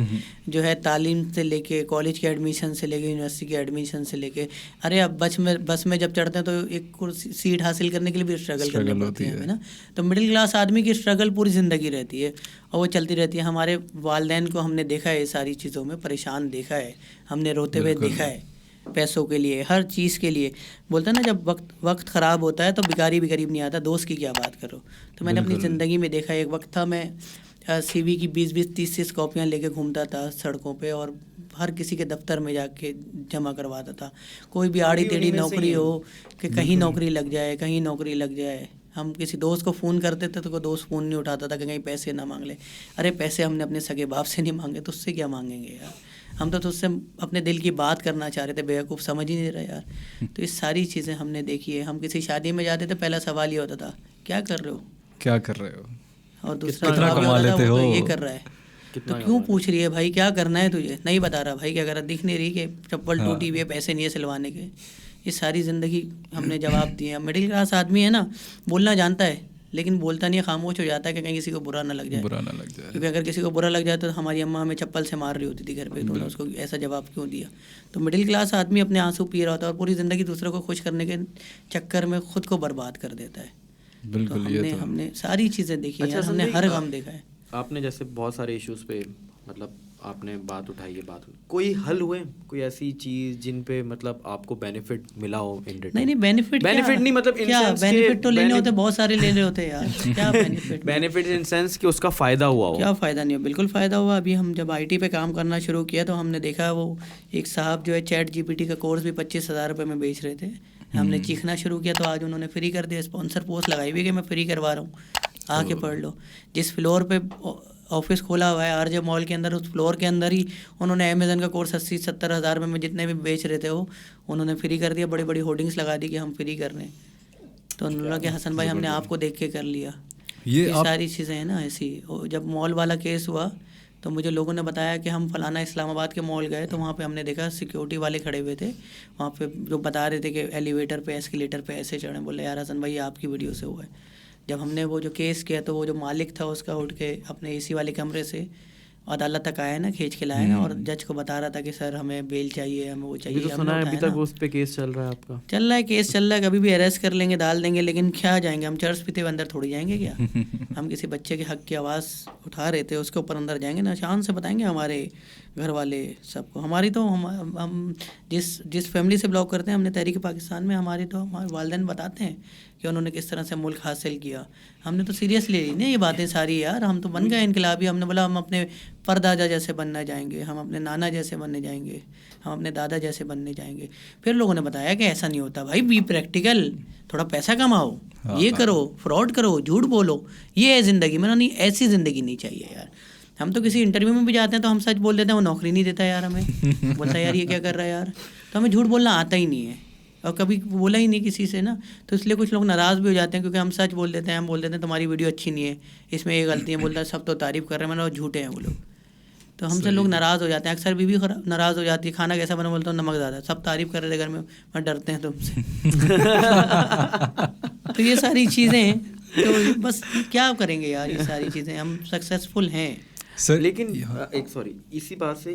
جو ہے, تعلیم سے لے کے, کالج کے ایڈمیشن سے لے کے, یونیورسٹی کے ایڈمیشن سے لے کے, ارے اب بس میں جب چڑھتے ہیں تو ایک سیٹ حاصل کرنے کے لیے بھی اسٹرگل کرنی پڑتی ہے نا. تو مڈل کلاس آدمی کی اسٹرگل پوری زندگی رہتی ہے اور وہ چلتی رہتی ہے. ہمارے والدین کو ہم نے دیکھا ہے ساری چیزوں میں پریشان دیکھا ہے, ہم نے روتے ہوئے دیکھا ہے, پیسوں کے لیے, ہر چیز کے لیے. بولتا ہے نا جب وقت خراب ہوتا ہے تو بھکاری بھی قریب نہیں آتا, دوست کی کیا بات کرو. تو میں نے اپنی زندگی میں دیکھا, ایک وقت تھا میں سی وی کی 20-30 کاپیاں لے کے گھومتا تھا سڑکوں پہ اور ہر کسی کے دفتر میں جا کے جمع کرواتا تھا. کوئی بھی آڑی ٹیڑھی نوکری ہو کہ کہیں نوکری لگ جائے, کہیں نوکری لگ جائے. ہم کسی دوست کو فون کرتے تھے تو کوئی دوست فون نہیں اٹھاتا تھا کہ کہیں پیسے نہ مانگ لے. ارے پیسے ہم نے اپنے سگے باپ سے نہیں مانگے تو اس سے کیا مانگیں گے یار, ہم تو اس سے اپنے دل کی بات کرنا چاہ رہے تھے, بیوقوف سمجھ ہی نہیں رہا یار. تو یہ ساری چیزیں ہم نے دیکھی ہے. ہم کسی شادی میں جاتے تھے پہلا سوال یہ ہوتا تھا کیا کر رہے ہو, کیا کر رہے ہو, اور دوسرا کتنا کما لیتے ہو, یہ کر رہا ہے. تو کیوں پوچھ رہی ہے بھائی, کیا کرنا ہے تجھے, نہیں بتا رہا بھائی, کیا کر رہا, دکھ نہیں رہی کہ چپل ٹوٹی ہوئی ہے, پیسے نہیں ہے سلوانے کے. یہ ساری زندگی ہم نے جواب دیے. مڈل کلاس آدمی ہے نا, بولنا جانتا ہے لیکن بولتا نہیں ہے, خاموش ہو جاتا ہے کہ کہیں کسی کو برا نہ لگ جائے. کیونکہ اگر کسی کو برا لگ جائے تو ہماری اماں ہمیں چپل سے مار رہی ہوتی تھی گھر پہ, تو اس کو ایسا جواب کیوں دیا. تو مڈل کلاس آدمی اپنے آنسو پی رہا ہوتا ہے اور پوری زندگی دوسروں کو خوش کرنے کے چکر میں خود کو برباد کر دیتا ہے. بالکل, ہم نے ساری چیزیں دیکھی ہیں, ہم نے ہر غم دیکھا ہے. آپ نے جیسے بہت سارے ایشوز پہ مطلب آپ نے بات اٹھائی ہے, کوئی حل ہوئے, کوئی ایسی چیز جن پہ مطلب آپ کو بینیفٹ ملا ہو؟ نہیں, بینیفٹ نہیں, مطلب کیا بینیفٹ تو لینے ہوتے, بہت سارے لینے ہوتے یار. کیا بینیفٹ ان سینس کہ اس کا فائدہ ہوا ہو؟ کیا فائدہ نہیں ہو, بالکل فائدہ ہوا. ابھی ہم جب آئی ٹی پہ کام کرنا شروع کیا تو ہم نے دیکھا وہ ایک صاحب جو ہے چیٹ GPT کا کورس بھی 25,000 روپے میں بیچ رہے تھے. ہم نے چیخنا شروع کیا تو آج انہوں نے فری کر دیا, اسپانسر پوسٹ لگائی ہوئی کہ میں فری کروا رہا ہوں, آ کے پڑھ لو. جس فلور پہ آفس کھولا ہوا ہے RJ مال کے اندر, اس فلور کے اندر ہی انہوں نے امیزون کا کورس 80-70 ہزار میں جتنے بھی بیچ رہے تھے وہ انہوں نے فری کر دیا. بڑی بڑی ہورڈنگس لگا دی کہ ہم فری کر رہے ہیں. تو انہوں نے کہا کہ حسن بھائی ہم نے آپ کو دیکھ کے کر لیا. یہ ساری چیزیں ہیں نا ایسی. جب مال والا کیس ہوا تو مجھے لوگوں نے بتایا کہ ہم فلانا اسلام آباد کے مال گئے تو وہاں پہ ہم نے دیکھا سیکیورٹی والے کھڑے ہوئے تھے وہاں پہ, جو بتا رہے تھے کہ ایلیویٹر پہ ایسکیلیٹر پہ ایسے چڑھیں. بولے یار حسن بھائی آپ کی ویڈیو سے ہوا ہے. جب ہم نے وہ جو کیس کیا تو وہ جو مالک تھا اس کا اٹھ کے اپنے AC والے کمرے سے عدالت تک آیا نا, کھینچ کے لایا نا, اور جج کو بتا رہا تھا کہ سر ہمیں بیل چاہیے, ہمیں وہ چاہیے. ابھی تک اس پہ کیس چل رہا ہے آپ کا؟ چل رہا ہے, کیس چل رہا ہے, کبھی بھی اریسٹ کر لیں گے, ڈال دیں گے, لیکن کیا جائیں گے ہم چرچ پیتے ہوئے اندر تھوڑی جائیں گے کیا. ہم کسی بچے کے حق کی آواز اٹھا رہے تھے, اس کے اوپر اندر جائیں گے نا, شان سے بتائیں گے ہمارے گھر والے سب کو. ہماری تو ہم جس فیملی سے بلاگ کرتے ہیں, ہم نے تحریک پاکستان میں, ہماری تو ہمارے والدین بتاتے ہیں کہ انہوں نے کس طرح سے ملک حاصل کیا. ہم نے تو سیریسلی لی نا یہ باتیں ساری یار. ہم تو بن گئے انقلابی. ہم نے بولا ہم اپنے پردادا جیسے بننا جائیں گے, ہم اپنے نانا جیسے بننے جائیں گے, ہم اپنے دادا جیسے بننے جائیں گے. پھر لوگوں نے بتایا کہ ایسا نہیں ہوتا بھائی, بی پریکٹیکل, تھوڑا پیسہ کماؤ, یہ کرو, فراڈ کرو, جھوٹ بولو, یہ ہے زندگی. میں نہیں, ایسی زندگی نہیں چاہیے یار. ہم تو کسی انٹرویو میں بھی جاتے ہیں تو ہم سچ بول دیتے ہیں, وہ نوکری نہیں دیتا یار ہمیں. بولتا ہے یار یہ کیا کر رہا ہے یار. تو ہمیں جھوٹ بولنا آتا ہی نہیں ہے اور کبھی بولا ہی نہیں کسی سے نا. تو اس لیے کچھ لوگ ناراض بھی ہو جاتے ہیں کیونکہ ہم سچ بول دیتے ہیں. ہم بول دیتے ہیں تمہاری ویڈیو اچھی نہیں ہے, اس میں یہ غلطی ہے. بولتا ہے سب تو تعریف کر رہے ہیں, میں نے جھوٹے ہیں وہ لوگ. تو ہم سے لوگ ناراض ہو جاتے ہیں. اکثر بیوی ناراض ہو جاتی ہے, کھانا کیسا بنا, بولتا ہوں نمک زیادہ. سب تعریف کر رہے تھے گھر میں ڈرتے ہیں تم سے. تو یہ ساری چیزیں ہیں, تو بس کیا کریں گے یار, یہ ساری چیزیں. ہم سکسیزفل ہیں لیکن ایک اسی بات سے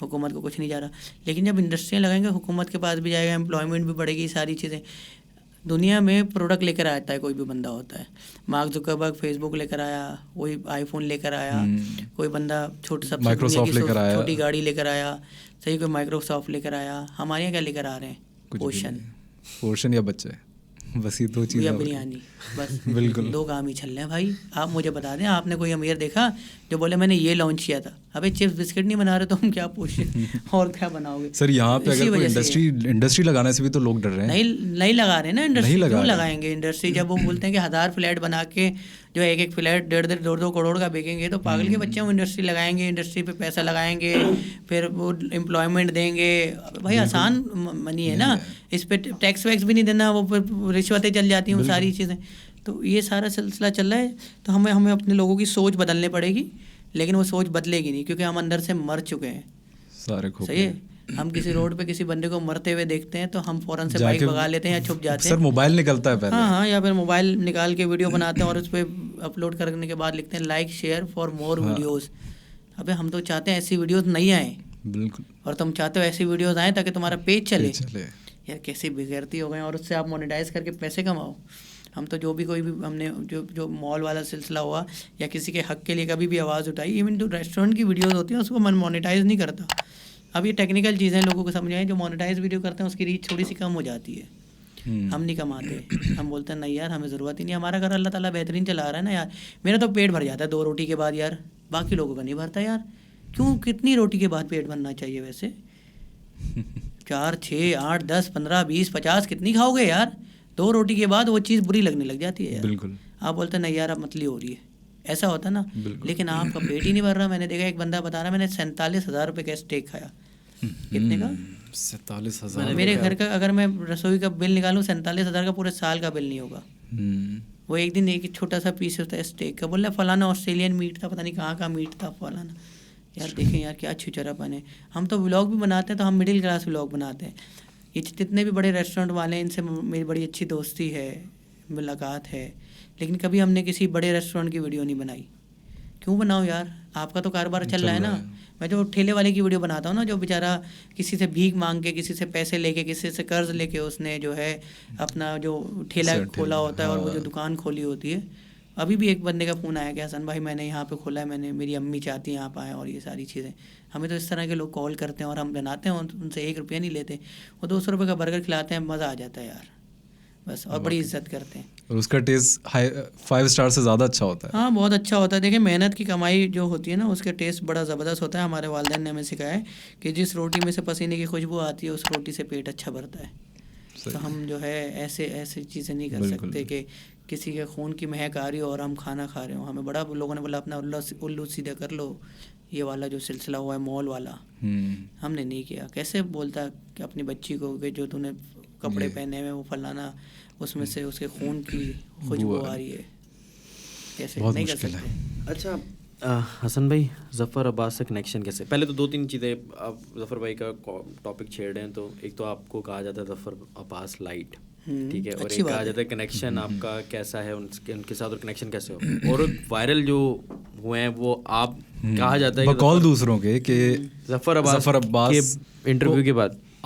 حکومت کو کچھ نہیں جا رہا. لیکن جب انڈسٹریاں لگائیں گے حکومت کے پاس بھی جائے گا, امپلائمنٹ بھی بڑھے گی, ساری چیزیں. دنیا میں پروڈکٹ لے کر آتا ہے کوئی بھی بندہ ہوتا ہے. مارک زکربرگ فیس بک لے کر آیا, کوئی آئی فون لے کر آیا, کوئی بندہ چھوٹی گاڑی لے کر آیا, صحیح, کوئی مائکروسافٹ لے کر آیا. ہمارے یہاں کیا لے کر آ رہے ہیں؟ پورشن یا بچے, بس یہ دو چیزیں, یا بریانی, بس بالکل 2 کام ہی چل رہے ہیں بھائی. آپ مجھے بتا دیں, آپ نے کوئی امیر دیکھا جو بولے میں نے یہ لانچ کیا تھا؟ ابھی چپس بسکٹ نہیں بنا رہے تو ہم کیا پوچھیں اور کیا بناؤ گے سر؟ یہاں پہ اگر کوئی انڈسٹری لگانے سے بھی تو لوگ ڈر رہے ہیں. نہیں لگا رہے نا انڈسٹری. کیوں لگائیں گے انڈسٹری؟ جب وہ بولتے ہیں کہ 1000 فلیٹ بنا کے جو ایک فلیٹ 1.5-2 کروڑ کا بیکیں گے, تو پاگل کے بچے وہ انڈسٹری لگائیں گے, انڈسٹری پہ پیسہ لگائیں گے, پھر وہ امپلائمنٹ دیں گے. بھائی آسان منی ہے نا, اس پہ ٹیکس ویکس بھی نہیں دینا, وہ پھر رشوتیں چل جاتی ہیں, وہ ساری چیزیں. تو یہ سارا سلسلہ چل رہا ہے. تو ہمیں اپنے لوگوں کی سوچ بدلنے پڑے گی, لیکن وہ سوچ بدلے گی نہیں, کیونکہ ہم اندر سے مر چکے ہیں سارے. صحیح ہے, ہم کسی روڈ پہ کسی بندے کو مرتے ہوئے دیکھتے ہیں تو ہم فوراً سے بائک بھگا لیتے ہیں یا چھپ جاتے ہیں. سر موبائل نکلتا ہے پہلے, ہاں, یا پھر موبائل نکال کے ویڈیو بناتے ہیں اور اس پہ اپلوڈ کرنے کے بعد لکھتے ہیں like share for more videos. ابے ہم تو چاہتے ہیں ایسی ویڈیوز نہیں آئیں, بالکل, اور تم چاہتے ہو ایسی ویڈیوز آئیں تاکہ تمہارا پیج چلے. یار کیسی بغیرتی ہو گئے, اور اس سے آپ مونیٹائز کر کے پیسے کماؤ. ہم تو جو بھی کوئی بھی ہم نے جو مال والا سلسلہ ہوا یا کسی کے حق کے لیے کبھی بھی آواز اٹھائی, ایون جو ریسٹورینٹ کی ویڈیوز ہوتی ہیں اس کو من مونیٹائز نہیں کرتا. اب یہ ٹیکنیکل چیزیں لوگوں کو سمجھائیں, جو مونیٹائز ویڈیو کرتے ہیں اس کی ریچ تھوڑی سی کم ہو جاتی ہے, ہم نہیں کماتے. ہم بولتے ہیں نہیں یار ہمیں ضرورت ہی نہیں, ہمارا گھر اللہ تعالیٰ بہترین چلا رہا ہے نا یار. میرا تو پیٹ بھر جاتا ہے 2 روٹی کے بعد یار, باقی لوگوں کا نہیں بھرتا یار. کیوں, کتنی روٹی کے بعد پیٹ بھرنا چاہیے ویسے؟ 4 6 8 10 15 20 50 کتنی کھاؤ گے یار؟ 2 روٹی کے بعد وہ چیز بری لگنے لگ جاتی ہے. بالکل, آپ بولتے ہیں نہیں یار اب متلی ہو رہی ہے, ایسا ہوتا ہے نا. لیکن آپ کا پیٹ ہی نہیں بھر رہا. میں نے دیکھا ایک بندہ بتا رہا میں نے 47,000 روپے کا اسٹیک کھایا. کتنے کا؟ 47,000. میرے گھر کا اگر میں رسوئی کا بل نکالوں 47,000 کا پورے سال کا بل نہیں ہوگا. وہ ایک دن ایک چھوٹا سا پیس ہوتا ہے اسٹیک کا, بول رہا فلانا آسٹریلین میٹ تھا, پتہ نہیں کہاں کا میٹ تھا فلانا. یار دیکھیں یار کیا چھچرا پن ہے. ہم تو ولاگ بھی بناتے ہیں تو ہم مڈل کلاس ولاگ بناتے ہیں. یہ جتنے بھی بڑے ریسٹورینٹ والے ہیں ان سے میری بڑی اچھی دوستی ہے, ملاقات ہے, لیکن کبھی ہم نے کسی بڑے ریسٹورینٹ کی ویڈیو نہیں بنائی. کیوں بناؤ یار, آپ کا تو کاروبار چل رہا ہے نا. میں جو ٹھیلے والے کی ویڈیو بناتا ہوں نا, جو بیچارہ کسی سے بھیک مانگ کے, کسی سے پیسے لے کے, کسی سے قرض لے کے اس نے جو ہے اپنا جو ٹھیلا کھولا ہوتا ہے اور وہ جو دکان کھولی ہوتی ہے. ابھی بھی ایک بندے کا فون آیا کہ حسن بھائی میں نے یہاں پہ کھولا ہے, میں نے, میری امی چاہتی ہیں یہاں پہ آئیں, اور یہ ساری چیزیں. ہمیں تو اس طرح کے لوگ کال کرتے ہیں اور ہم بناتے ہیں, ان سے 1 روپیہ نہیں لیتے. وہ 200 روپے کا برگر کھلاتے ہیں, مزہ آ جاتا ہے یار بس, اور بڑی عزت کرتے ہیں. اور اس کا ٹیسٹ 5 اسٹار سے زیادہ اچھا ہوتا ہے. ہاں بہت اچھا ہوتا ہے. دیکھیں محنت کی کمائی جو ہوتی ہے نا اس کا ٹیسٹ بڑا زبردست ہوتا ہے. ہمارے والدین نے ہمیں سکھایا ہے کہ جس روٹی میں سے پسینے کی خوشبو آتی ہے اس روٹی سے پیٹ اچھا بھرتا ہے. تو ہم جو ہے ایسے چیزیں نہیں کر سکتے کہ کسی کے خون کی مہک آ رہی ہو اور ہم کھانا کھا رہے ہوں. ہمیں بڑا لوگوں نے بولا اپنا الو سیدھا کر لو, یہ والا جو سلسلہ ہوا ہے مال والا, ہم نے نہیں کیا. کیسے بولتا کہ اپنی بچی کو کہ جو تو نے کپڑے پہنے ہوئے وہ فلانا اس میں سے اس کے خون کی خوشبو آ رہی ہے, کیسے نہیں کر سکتے. اچھا حسن بھائی, ظفر عباس سے کنیکشن کیسے؟ پہلے تو 2-3 چیزیں آپ ظفر بھائی کا ٹاپک چھیڑ رہے ہیں. تو ایک تو آپ کو کہا جاتا ہے ظفر عباس لائٹ, ٹھیک ہے, اور ایک کہا جاتا ہے کنیکشن آپ کا کیسا ہے ان کے ساتھ, اور کنیکشن کیسے ہو. اور وائرل جو ہوئے ہیں وہ آپ کہا جاتا ہے بقول دوسروں کے کہ ظفر عباس کے انٹرویو کے بعد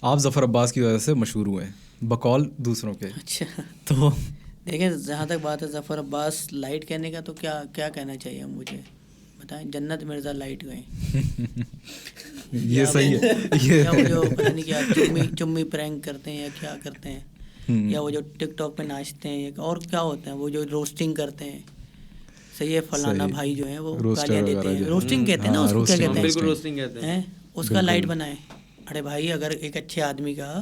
آپ ظفر عباس کی وجہ سے مشہور ہوئے ہیں, بقول دوسروں کے. اچھا, تو دیکھیں جہاں تک بات ہے ظفر عباس لائٹ کہنے کا, تو کیا کہنا چاہیے مجھے بتائیں. جنت مرزا لائٹ گئے, یہ صحیح ہے. یہ جو پتہ نہیں کیا چمی پرینک کرتے ہیں یا کیا کرتے ہیں, یا وہ جو ٹک ٹاک پہ ناچتے ہیں, اور کیا ہوتے ہیں وہ جو روسٹنگ کرتے ہیں. صحیح ہے, فلانا بھائی جو ہیں وہ گالیاں دیتے ہیں, روسٹنگ کہتے ہیں نا اس کو, کیا کہتے ہیں, بالکل روسٹنگ کہتے ہیں, اس کا لائٹ بنائے. ارے بھائی اگر ایک اچھے آدمی کا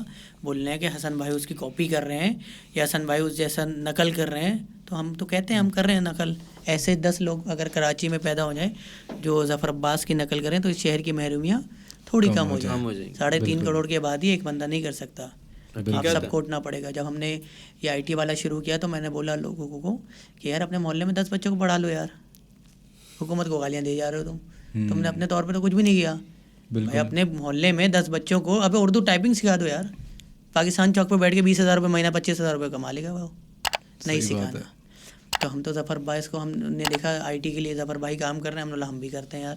بولنا ہے کہ حسن بھائی اس کی کاپی کر رہے ہیں یا حسن بھائی اس جیسا نقل کر رہے ہیں, تو ہم تو کہتے ہیں ہم کر رہے ہیں نقل. ایسے 10 لوگ اگر کراچی میں پیدا ہو جائیں جو ظفر عباس کی نقل کریں تو اس شہر کی محرومیاں تھوڑی کم ہو جائیں. 3.5 کروڑ کی آبادی ایک بندہ نہیں کر سکتا, آپ سب کو اٹھنا پڑے گا. جب ہم نے یہ IT والا شروع کیا تو میں نے بولا لوگوں کو کہ یار اپنے محلے میں 10 بچوں کو پڑھا لو یار, حکومت کو گالیاں دے جا رہے ہو تم نے اپنے طور پہ تو کچھ بھی نہیں کیا. بھائی اپنے محلے میں 10 بچوں کو ابھی اردو ٹائپنگ سکھا دو یار. پاکستان چوک پہ بیٹھ کے 20,000 روپے مہینہ 25,000 روپے کما لے گا وہ, نہیں سکھانا. تو ہم تو ظفر عباس کو ہم نے دیکھا IT کے لیے ظفر بھائی کام کر رہے ہیں, ہم بھی کرتے ہیں یار.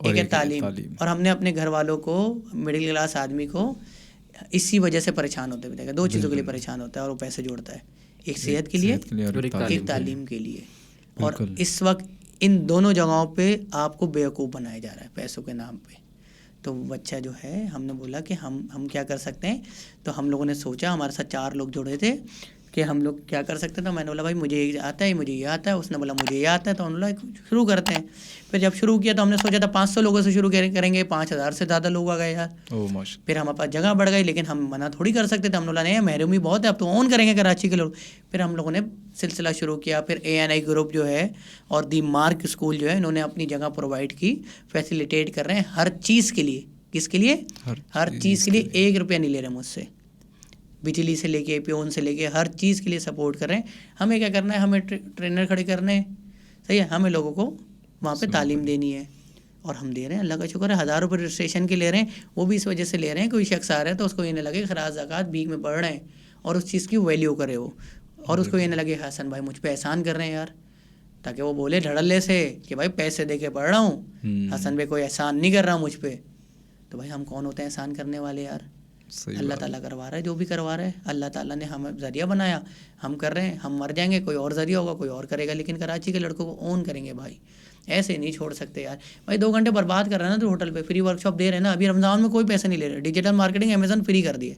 ایک ہے تعلیم. اور ہم نے اپنے گھر والوں کو, مڈل کلاس آدمی کو اسی وجہ سے پریشان ہوتے ہوئے دیکھا. 2 چیزوں کے لیے پریشان ہوتا ہے اور وہ پیسے جوڑتا ہے, ایک صحت کے لیے اور ایک تعلیم کے لیے. اور اس وقت ان دونوں جگہوں پہ آپ کو بیوقوف بنایا جا رہا ہے پیسوں کے نام پہ. تو بچہ جو ہے, ہم نے بولا کہ ہم کیا کر سکتے ہیں. تو ہم لوگوں نے سوچا, ہمارے ساتھ 4 لوگ جڑے تھے کہ ہم لوگ کیا کر سکتے ہیں. تو میں نے بولا بھائی مجھے یہ آتا ہے, مجھے یہ آتا ہے. اس نے بولا مجھے یہ آتا ہے. تو ہم نے بولا شروع کرتے ہیں. پھر جب شروع کیا تو ہم نے سوچا تھا 500 لوگوں سے شروع کریں گے, 5000 سے زیادہ لوگ آ گئے یار. پھر ہمارے پاس جگہ بڑھ گئی, لیکن ہم منع تھوڑی کر سکتے تھے. ہم نے بولا نہیں, محرومی بہت ہے, اب تو اون کریں گے کراچی کے لوگ. پھر ہم لوگوں نے سلسلہ شروع کیا. پھر ANI گروپ جو ہے اور دی مارک اسکول جو ہے, انہوں نے اپنی جگہ پرووائڈ کی, فیسیلیٹیٹ کر رہے ہیں ہر چیز کے لیے. کس کے لیے؟ ہر چیز کے لیے. 1 روپیہ نہیں لے رہے مجھ سے, بجلی سے لے کے پیون سے لے کے ہر چیز کے لیے سپورٹ کر رہے ہیں. ہمیں کیا کرنا ہے, ہمیں ٹرینر کھڑے کرنے ہیں, صحیح ہے, ہمیں لوگوں کو وہاں پہ تعلیم دینی ہے. اور ہم دے رہے ہیں, اللہ کا شکر ہے. 1000 روپے رجسٹریشن کے لے رہے ہیں, وہ بھی اس وجہ سے لے رہے ہیں کوئی شخص آ رہا ہے تو اس کو یہ نہ لگے خراج زکوٰۃ بھیک میں پڑھ رہے ہیں, اور اس چیز کی ویلیو کرے وہ, اور اس کو یہ نہ لگے حسن بھائی مجھ پہ احسان کر رہے ہیں یار, تاکہ وہ بولے دھڑلے سے کہ بھائی پیسے دے کے پڑھ رہا ہوں, حسن بھائی کوئی احسان نہیں کر رہا مجھ پہ. تو بھائی ہم کون ہوتے ہیں احسان کرنے والے یار؟ اللہ تعالیٰ کروا رہا ہے جو بھی کروا رہا ہے. اللہ تعالیٰ نے ہمیں ذریعہ بنایا, ہم کر رہے ہیں. ہم مر جائیں گے, کوئی اور ذریعہ ہوگا, کوئی اور کرے گا, لیکن کراچی کے لڑکوں کو اون کریں گے بھائی. ایسے نہیں چھوڑ سکتے یار. بھائی 2 گھنٹے برباد کر رہے ہیں نا تو ہوٹل پہ فری ورک شاپ دے رہے ہیں نا. ابھی رمضان میں کوئی پیسے نہیں لے رہے. ڈیجیٹل مارکیٹنگ امیزون فری کر دی ہے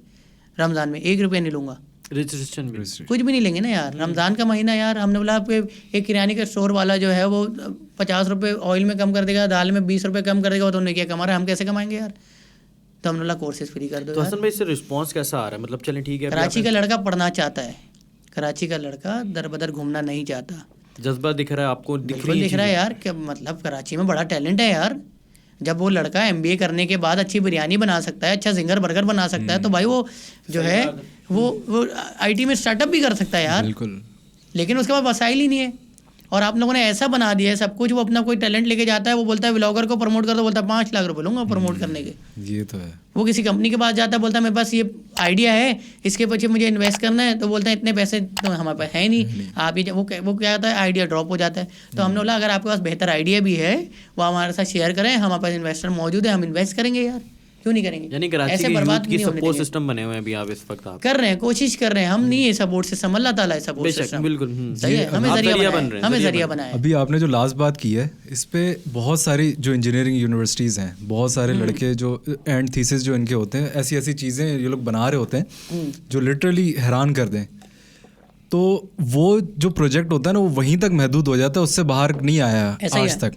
رمضان میں, 1 روپیہ نہیں لوں گا, رجسٹریشن کچھ بھی نہیں لیں گے نا یار. رمضان کا مہینہ یار, ہم نے بولا آپ ایک کریانی کا اسٹور والا جو ہے وہ 50 روپے آئل میں کم کر دے گا, دال میں 20 روپے کم کر دے گا, تو انہوں نے کیا کما رہا ہے, ہم کیسے کمائیں گے یار؟ تو ہم نے بولا کورسز فری کر دو. تو حسن بھائی اس سے رسپانس کیسا آ رہا ہے؟ مطلب چلیں ٹھیک ہے, کراچی کا لڑکا پڑھنا چاہتا ہے, کراچی کا لڑکا در بدر گھومنا نہیں چاہتا. جذبہ دکھ رہا ہے آپ کو, دکھ رہا ہے یار, کہ مطلب کراچی میں بڑا ٹیلنٹ ہے یار. جب وہ لڑکا MBA کرنے کے بعد اچھی بریانی بنا سکتا ہے, اچھا زنگر برگر بنا سکتا ہے, تو بھائی وہ جو ہے وہ IT میں اسٹارٹ اپ بھی کر سکتا ہے یار. بالکل. لیکن اس کے بعد وسائل ہی نہیں ہے. اور آپ لوگوں نے ایسا بنا دیا ہے سب کچھ, وہ اپنا کوئی ٹیلنٹ لے کے جاتا ہے, وہ بولتا ہے ولاگر کو پروموٹ کر دو, بولتا ہے 5 لاکھ روپے لوں گا پروموٹ کرنے کے. یہ تو ہے. وہ کسی کمپنی کے پاس جاتا ہے, بولتا ہے میرے پاس یہ آئیڈیا ہے, اس کے پیچھے مجھے انویسٹ کرنا ہے, تو بولتا ہے اتنے پیسے تو ہمارے پاس ہے نہیں. آپ یہ وہ کیا ہوتا ہے, آئیڈیا ڈراپ ہو جاتا ہے. تو ہم نے بولا اگر آپ کے پاس بہتر آئیڈیا بھی ہے وہ ہمارے ساتھ شیئر کریں, ہمارے پاس انویسٹر موجود ہے, ہم انویسٹ کریں گے یار, کیوں نہیں کریں گے. یعنی کراچی کے یوتھ کی سپورٹ سسٹم بنے ہوئے ہیں ابھی آپ اس وقت کر رہے ہیں, کوشش کر رہے ہیں. ہم نہیں یہ سپورٹ سسٹم, اللہ تعالیٰ ہے سپورٹ سسٹم. بالکل صحیح ہے, ہمیں ذریعہ بنا ہے. ابھی آپ نے جو لاسٹ بات کی ہے اس پہ بہت ساری جو انجینئرنگ یونیورسٹیز ہیں, بہت سارے لڑکے جو اینڈ تھیسس جو ان کے ہوتے ہیں, ایسی چیزیں یہ لوگ بنا رہے ہوتے ہیں جو لٹرلی حیران کر دیں. تو وہ جو پروجیکٹ ہوتا ہے نا وہ وہیں تک محدود ہو جاتا ہے, اس سے باہر نہیں آیا آج تک.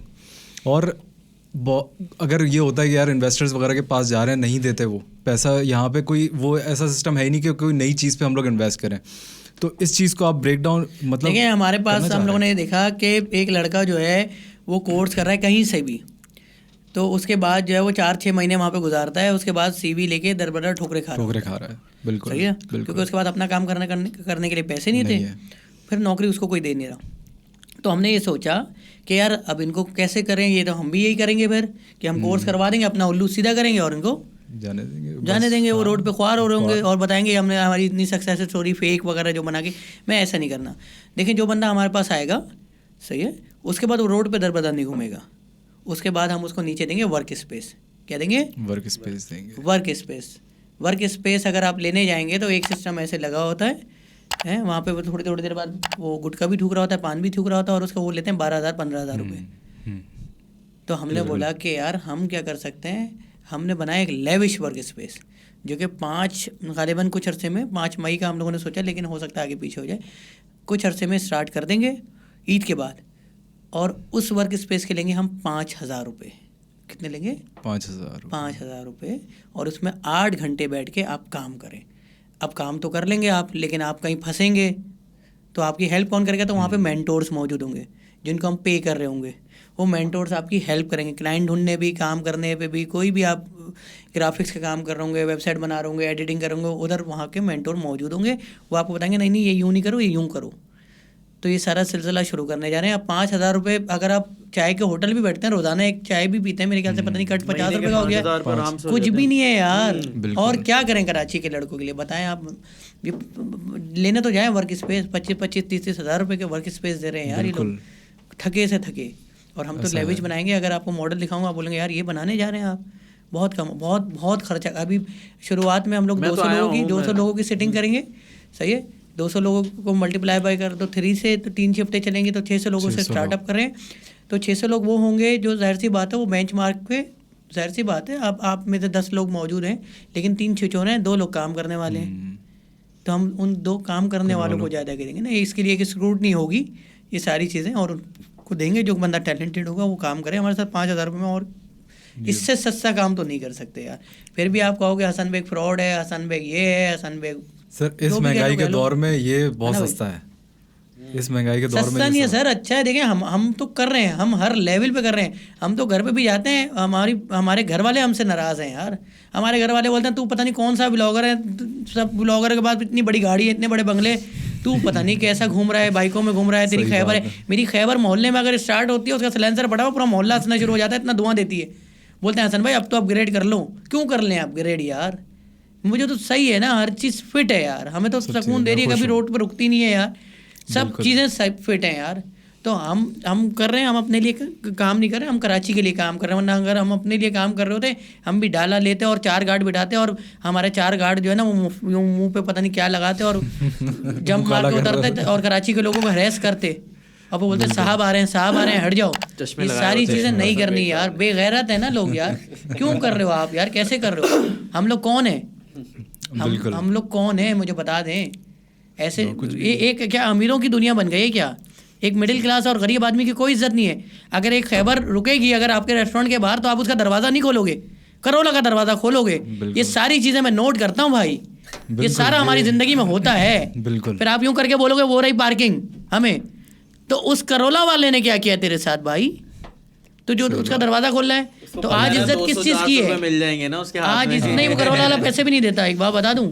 اور اگر یہ ہوتا ہے کہ یار انویسٹرز وغیرہ کے پاس جا رہے ہیں, نہیں دیتے وہ پیسہ, یہاں پہ کوئی وہ ایسا سسٹم ہے ہی نہیں کہ کوئی نئی چیز پہ ہم لوگ انویسٹ کریں. تو اس چیز کو آپ بریک ڈاؤن مطلب دیکھیں, ہمارے پاس ہم لوگوں نے دیکھا کہ ایک لڑکا جو ہے وہ کورس کر رہا ہے کہیں سے بھی, تو اس کے بعد جو ہے وہ 4-6 مہینے وہاں پہ گزارتا ہے, اس کے بعد CV لے کے در بدر ٹھوکرے کھا رہا ہے. بالکل صحیح ہے, کیونکہ اس کے بعد اپنا کام کرنے کے لیے پیسے نہیں تھے, پھر نوکری اس کو کوئی دے نہیں رہا. تو ہم نے یہ سوچا کہ یار اب ان کو کیسے کریں, یہ تو ہم بھی یہی کریں گے پھر کہ ہم کورس کروا دیں گے, اپنا الو سیدھا کریں گے اور ان کو جانے دیں گے. وہ روڈ پہ خوار ہو رہے ہوں گے اور بتائیں گے ہم نے ہماری اتنی سکسیس اسٹوری فیک وغیرہ جو بنا کے. میں ایسا نہیں کرنا. دیکھیں جو بندہ ہمارے پاس آئے گا, صحیح ہے, اس کے بعد وہ روڈ پہ در بدر نہیں گھومے گا. اس کے بعد ہم اس کو نیچے دیں گے ورک اسپیس. کیا دیں گے؟ ورک اسپیس دیں گے. ورک اسپیس اگر آپ لینے جائیں گے تو ایک سسٹم ایسے لگا ہوتا ہے, وہاں پہ تھوڑی دیر بعد وہ گٹکا بھی ٹھوک رہا ہوتا ہے, پان بھی ٹھوک رہا ہوتا ہے, اور اس کو وہ لیتے ہیں 12,000-15,000 روپے. تو ہم نے بولا کہ یار ہم کیا کر سکتے ہیں, ہم نے بنایا ایک لیوش ورک اسپیس جو کہ 5 غالباً کچھ عرصے میں 5 مئی کا ہم لوگوں نے سوچا, لیکن ہو سکتا ہے آگے پیچھے ہو جائے, کچھ عرصے میں اسٹارٹ کر دیں گے عید کے بعد. اور اس ورک اسپیس کے لیں گے ہم 5,000 روپے. کتنے لیں گے؟ 5,000 روپے. اور اس میں 8 گھنٹے بیٹھ کے آپ کام کریں. اب کام تو کر لیں گے آپ, لیکن آپ کہیں پھنسیں گے تو آپ کی ہیلپ کون کرے گا؟ تو وہاں پہ مینٹورس موجود ہوں گے جن کو ہم پے کر رہے ہوں گے. وہ مینٹورس آپ کی ہیلپ کریں گے, کلائنٹ ڈھونڈنے بھی, کام کرنے پہ بھی, کوئی بھی آپ گرافکس کا کام کر رہے ہوں گے, ویب سائٹ بنا رہے ہوں گے, ایڈیٹنگ کر رہے ہوں گے, ادھر وہاں کے مینٹور موجود ہوں گے. وہ آپ کو بتائیں گے نہیں یہ یوں نہیں کرو, یہ یوں کرو. تو یہ سارا سلسلہ شروع کرنے جا رہے ہیں. اب 5,000 روپے اگر آپ چائے کے ہوٹل بھی بیٹھتے ہیں, روزانہ ایک چائے بھی پیتے ہیں, میرے خیال سے پتہ نہیں کٹ 50 روپے کا ہو گیا, کچھ بھی نہیں ہے یار. اور کیا کریں کراچی کے لڑکوں کے لیے بتائیں آپ. لینے تو جائیں ورک اسپیس, 25-30 ہزار روپے کے ورک اسپیس دے رہے ہیں یار یہ لوگ, تھکے سے تھکے. اور ہم تو لیویج بنائیں گے. اگر آپ کو ماڈل دکھاؤں گا آپ بولیں گے یار یہ بنانے جا رہے ہیں آپ, بہت کم, بہت خرچہ. ابھی شروعات میں ہم لوگ 200 لوگوں کی سیٹنگ کریں گے, صحیح ہے, 200 لوگوں کو ملٹیپلائی بائی کر تو 3 سے تو 3 شفٹیں چلیں گے تو 600 لوگوں سے اسٹارٹ اپ کریں. تو 600 لوگ وہ ہوں گے جو ظاہر سی بات ہے وہ بینچ مارک پہ, ظاہر سی بات ہے اب آپ میں سے 10 لوگ موجود ہیں لیکن 3 چھچور ہیں, 2 لوگ کام کرنے والے ہیں. تو ہم ان 2 کام کرنے والوں کو زیادہ کریں گے نا. اس کے لیے ایک اسکروٹنی ہوگی, یہ ساری چیزیں, اور ان کو دیں گے. جو بندہ ٹیلنٹڈ ہوگا وہ کام کرے ہمارے ساتھ 5,000 روپے میں, اور اس سے سستا کام تو نہیں کر سکتے یار. پھر بھی آپ کہو گے حسن بیگ فراڈ ہے, حسن بیگ یہ ہے, حسن بیگ. سر اس مہنگائی کے دور میں یہ بہت سستا ہے, اس مہنگائی کے دور میں سستا نہیں ہے سر, اچھا ہے. دیکھیں ہم تو کر رہے ہیں, ہم ہر لیول پہ کر رہے ہیں. ہم تو گھر پہ بھی جاتے ہیں, ہمارے گھر والے ہم سے ناراض ہیں یار. ہمارے گھر والے بولتے ہیں تو پتہ نہیں کون سا بلاگر ہے, سب بلاگر کے پاس اتنی بڑی گاڑی ہے, اتنے بڑے بنگلے, تو پتہ نہیں کیسا گھوم رہا ہے, بائکوں میں گھوم رہا ہے. تیری خیبر ہے, میری خیبر محلے میں اگر اسٹارٹ ہوتی ہے اس کا سلینسر پڑا ہوا پورا محلہ ہنسنا شروع ہو جاتا ہے, اتنا دھواں دیتی ہے. بولتے ہیں حسن بھائی اب تو اپ گریڈ کر لو. کیوں کر لیں اپ گریڈ یار, مجھے تو صحیح ہے نا, ہر چیز فٹ ہے یار. ہمیں تو سکون دے رہی ہے, کبھی روڈ پہ رکتی نہیں ہے یار, سب چیزیں فٹ ہیں یار. تو ہم کر رہے ہیں, ہم اپنے لیے کام نہیں کر رہے, ہم کراچی کے لیے کام کر رہے ہیں. ورنہ اگر ہم اپنے لیے کام کر رہے ہوتے ہم بھی ڈالا لیتے اور 4 گارڈ بٹھاتے, اور ہمارے 4 گارڈ جو ہے نا وہ منہ پہ پتہ نہیں کیا لگاتے اور جمپ مار کے اترتے اور کراچی کے لوگوں کو ہریس کرتے. اب وہ بولتے صاحب آ رہے ہیں, صاحب آ رہے ہیں, ہٹ جاؤ. یہ ساری چیزیں نہیں کرنی یار, بے غیرت ہے نا لوگ یار. کیوں کر رہے ہو آپ یار, کیسے کر رہے ہو؟ ہم لوگ کون ہیں, ہم لوگ کون ہیں مجھے بتا دیں. ایسے ایک کیا امیروں کی دنیا بن گئی ہے کیا؟ ایک مڈل کلاس اور غریب آدمی کی کوئی عزت نہیں ہے. اگر ایک خیبر رکے گی اگر آپ کے ریسٹورینٹ کے باہر تو آپ اس کا دروازہ نہیں کھولو گے, کرولا کا دروازہ کھولو گے. یہ ساری چیزیں میں نوٹ کرتا ہوں بھائی, یہ سارا ہماری زندگی میں ہوتا ہے. پھر آپ یوں کر کے بولو گے وہ رہی پارکنگ ہمیں, تو اس کرولا والے نے کیا کیا تیرے ساتھ بھائی؟ تو جو اس کا دروازہ کھول رہا ہے تو آج عزت کس چیز کی ہے؟ مل جائیں گے نا اس کے ہاتھ آج میں. نہیں, وہ کرولا والا پیسے بھی نہیں دیتا, ایک بات بتا دوں,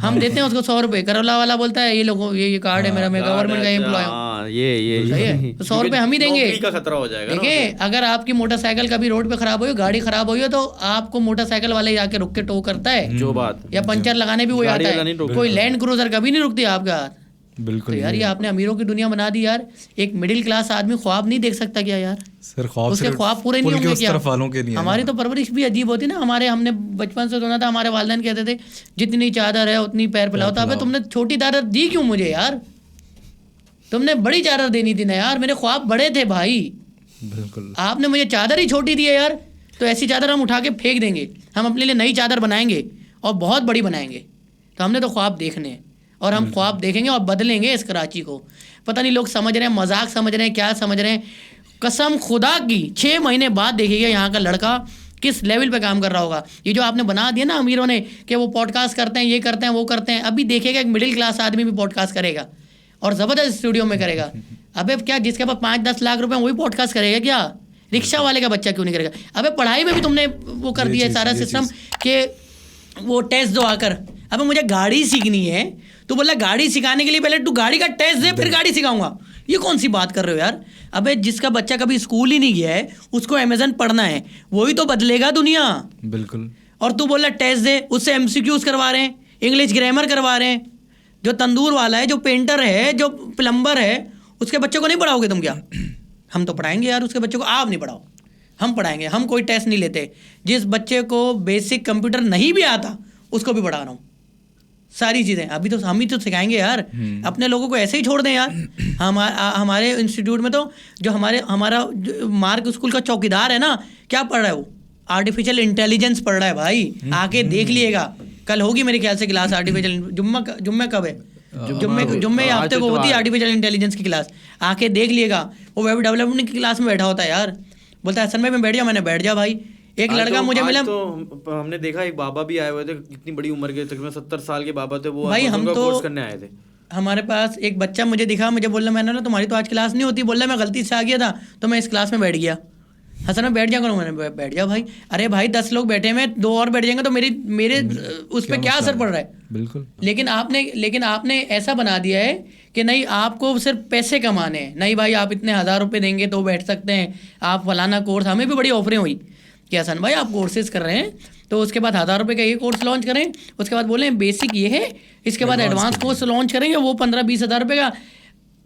ہم دیتے ہیں اس کو 100 روپے. کرولا والا بولتا ہے یہ لوگوں یہ کارڈ ہے میرا, میں گورنمنٹ کا امپلائی ہوں, یہ 100 روپے ہم ہی دیں گے. کا خطرہ ہو جائے گا. دیکھیں اگر آپ کی موٹر سائیکل کبھی روڈ پہ خراب ہوئی, گاڑی خراب ہوئی ہے, تو آپ کو موٹر سائیکل والے ہی آ کے رک کے ٹو کرتا ہے, جو بات, یا پنچر لگانے بھی وہی آتا ہے. کوئی لینڈ کروزر کبھی نہیں رکتی آپ کا ہاتھ. بالکل یار یہ آپ نے امیروں کی دنیا بنا دی یار. ایک مڈل کلاس آدمی خواب نہیں دیکھ سکتا کیا یار؟ سر خواب اس کے خواب پورے نہیں ہوں گے کیا؟ ہماری تو پرورش بھی عجیب ہوتی نا. ہم نے بچپن سے سنا تھا, ہمارے والدین کہتے تھے جتنی چادر ہے اتنی پیر پھیلاؤ. تو ابے تم نے چھوٹی چادر دی کیوں مجھے یار؟ تم نے بڑی چادر دینی تھی نا یار, میرے خواب بڑے تھے بھائی. بالکل آپ نے مجھے چادر ہی چھوٹی دی ہے یار. تو ایسی چادر ہم اٹھا کے پھینک دیں گے, ہم اپنے لیے نئی چادر بنائیں گے اور بہت بڑی بنائیں گے. تو ہم نے تو خواب دیکھنے ہیں, اور ہم خواب دیکھیں گے اور بدلیں گے اس کراچی کو. پتہ نہیں لوگ سمجھ رہے ہیں مذاق سمجھ رہے ہیں کیا سمجھ رہے ہیں. قسم خدا کی 6 مہینے بعد دیکھیے گا یہاں کا لڑکا کس لیول پہ کام کر رہا ہوگا. یہ جو آپ نے بنا دیا نا امیروں نے کہ وہ پوڈ کاسٹ کرتے ہیں, یہ کرتے ہیں, وہ کرتے ہیں, ابھی دیکھے گا ایک مڈل کلاس آدمی بھی پوڈ کاسٹ کرے گا اور زبردست اسٹوڈیو میں کرے گا. ابے کیا جس کے پاس 5-10 لاکھ روپے وہی پوڈ کاسٹ کرے گا کیا؟ رکشہ والے کا بچہ کیوں نہیں کرے گا؟ ابے پڑھائی میں بھی تم نے وہ کر دیا ہے سارا سسٹم کہ وہ ٹیسٹ دو آ کر. ابے مجھے گاڑی سیکھنی ہے, تو بولا گاڑی سکھانے کے لیے پہلے تو گاڑی کا ٹیسٹ دے پھر گاڑی سکھاؤں گا. یہ کون سی بات کر رہے ہو یار؟ ابے جس کا بچہ کبھی اسکول ہی نہیں گیا ہے اس کو امیزن پڑھنا ہے, وہی تو بدلے گا دنیا. بالکل. اور تو بول رہا ٹیسٹ دے, اس سے MCQs کروا رہے ہیں, انگلش گرامر کروا رہے ہیں. جو تندور والا ہے, جو پینٹر ہے, جو پلمبر ہے, اس کے بچے کو نہیں پڑھاؤ گے تم کیا؟ ہم تو پڑھائیں گے یار اس کے بچے کو. آپ نہیں پڑھاؤ, ہم پڑھائیں گے. ہم کوئی ٹیسٹ نہیں لیتے. جس بچے کو بیسک کمپیوٹر نہیں بھی آتا اس کو بھی پڑھا رہا ہوں ساری چیزیں. ابھی تو ہم ہی تو سکھائیں گے یار. اپنے لوگوں کو ایسے ہی چھوڑ دیں یار. ہمارے انسٹیٹیوٹ میں تو جو ہمارا مارک اسکول کا چوکیدار ہے نا, کیا پڑھ رہا ہے وہ؟ آرٹیفیشیل انٹیلیجنس پڑھ رہا ہے بھائی. آ کے دیکھ لیے گا, کل ہوگی میرے خیال سے کلاس آرٹیفیشیل. جمعہ کب ہے؟ جمعے ہفتے کو ہوتی ہے آرٹیفیشیل انٹیلیجنس کی کلاس. آ کے دیکھ لیے گا. وہ ویب ڈیولپمنٹ کی کلاس میں بیٹھا ہوتا ہے یار. بولتا ہے حسن بھائی میں بیٹھ جاؤں. میں نے بیٹھ جا بھائی. ایک لڑکا مجھے ملا, تو ہم نے دیکھا ایک بابا بھی آئے ہوئے تھے, کتنی بڑی عمر کے, تقریباً 70 سال کے بابا تھے. وہ بھائی ہم تو کورس کرنے آئے تھے. ہمارے پاس ایک بچہ مجھے دکھا, مجھے بول رہا میں نے تمہاری تو آج کلاس نہیں ہوتی. بول رہا میں غلطی سے آ گیا تھا تو میں اس کلاس میں بیٹھ گیا. حسن میں بیٹھ جا کروں. میں نے بیٹھ جا بھائی. ارے بھائی 10 لوگ بیٹھے میں 2 اور بیٹھ جائیں گے تو میرے اس پہ کیا اثر پڑ رہا ہے؟ بالکل. لیکن آپ نے ایسا بنا دیا ہے کہ نہیں آپ کو صرف پیسے کمانے ہیں. نہیں بھائی آپ اتنے 1000 روپے دیں گے تو بیٹھ سکتے ہیں آپ فلانا کورس. ہمیں بھی بڑی آفریں ہوئی کہ حسن بھائی آپ کورسز کر رہے ہیں تو اس کے بعد 1000 روپے کا یہ کورس لانچ کریں, اس کے بعد بولیں بیسک یہ ہے, اس کے بعد ایڈوانس کورس لانچ کریں گے وہ 15-20 ہزار روپے کا.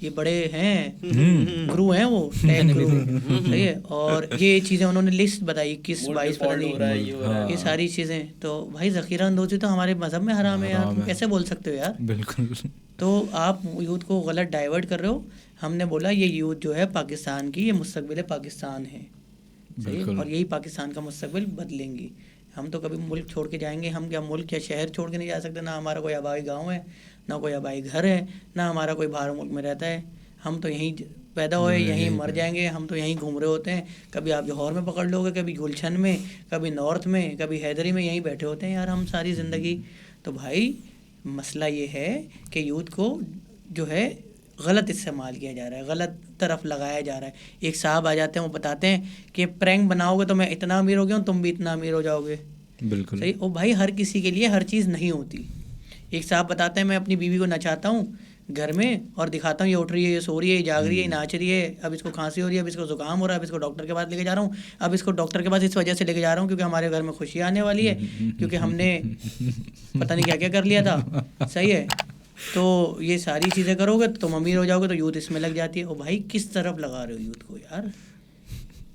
یہ بڑے ہیں گرو ہیں وہ ٹیک گرو صحیح ہے. اور یہ چیزیں انہوں نے لسٹ بتائی 21 22 پتہ نہیں یہ ساری چیزیں. تو بھائی ذخیرہ اندوزی تو ہمارے مذہب میں حرام ہے یار, تم کیسے بول سکتے ہو یار؟ بالکل. تو آپ یوتھ کو غلط ڈائیورٹ کر رہے ہو. ہم نے بولا یہ یوتھ جو ہے پاکستان کی, یہ مستقبل پاکستان ہے صحیح, اور یہی پاکستان کا مستقبل بدلیں گی. ہم تو کبھی ملک چھوڑ کے جائیں گے, ہم کیا ملک یا شہر چھوڑ کے نہیں جا سکتے, نہ ہمارا کوئی آبائی گاؤں ہے, نہ کوئی آبائی گھر ہے, نہ ہمارا کوئی باہر ملک میں رہتا ہے. ہم تو یہیں پیدا ہوئے, یہیں مر جائیں گے, ہم تو یہیں گھوم رہے ہوتے ہیں. کبھی آپ لاہور میں پکڑ لو گے, کبھی گلشن میں, کبھی نارتھ میں, کبھی حیدری میں, یہیں بیٹھے ہوتے ہیں یار ہم ساری زندگی. تو بھائی مسئلہ یہ ہے کہ یوتھ کو جو ہے غلط استعمال کیا جا رہا ہے, غلط طرف لگایا جا رہا ہے. ایک صاحب آ جاتے ہیں, وہ بتاتے ہیں کہ پرینک بناؤ گے تو میں اتنا امیر ہو گیا ہوں, تم بھی اتنا امیر ہو جاؤ گے. بالکل صحیح. اور بھائی ہر کسی کے لیے ہر چیز نہیں ہوتی. ایک صاحب بتاتے ہیں میں اپنی بیوی کو نچاتا ہوں گھر میں اور دکھاتا ہوں یہ اٹھ رہی ہے, یہ سو رہی ہے, یہ جاگ رہی ہے, یہ ناچ رہی ہے, اب اس کو کھانسی ہو رہی ہے, اب اس کو زکام ہو رہا ہے, اب اس کو ڈاکٹر کے پاس لے کے جا رہا ہوں. اب اس کو ڈاکٹر کے پاس اس وجہ سے لے کے جا رہا ہوں کیونکہ ہمارے گھر میں خوشی آنے والی ہے, کیونکہ ہم نے پتہ نہیں کیا کیا کر لیا تھا. صحیح ہے. تو یہ ساری چیزیں کرو گے تو تم امیر ہو جاؤ گے, تو یوتھ اس میں لگ جاتی ہے. اور بھائی کس طرف لگا رہے ہو یوتھ کو یار؟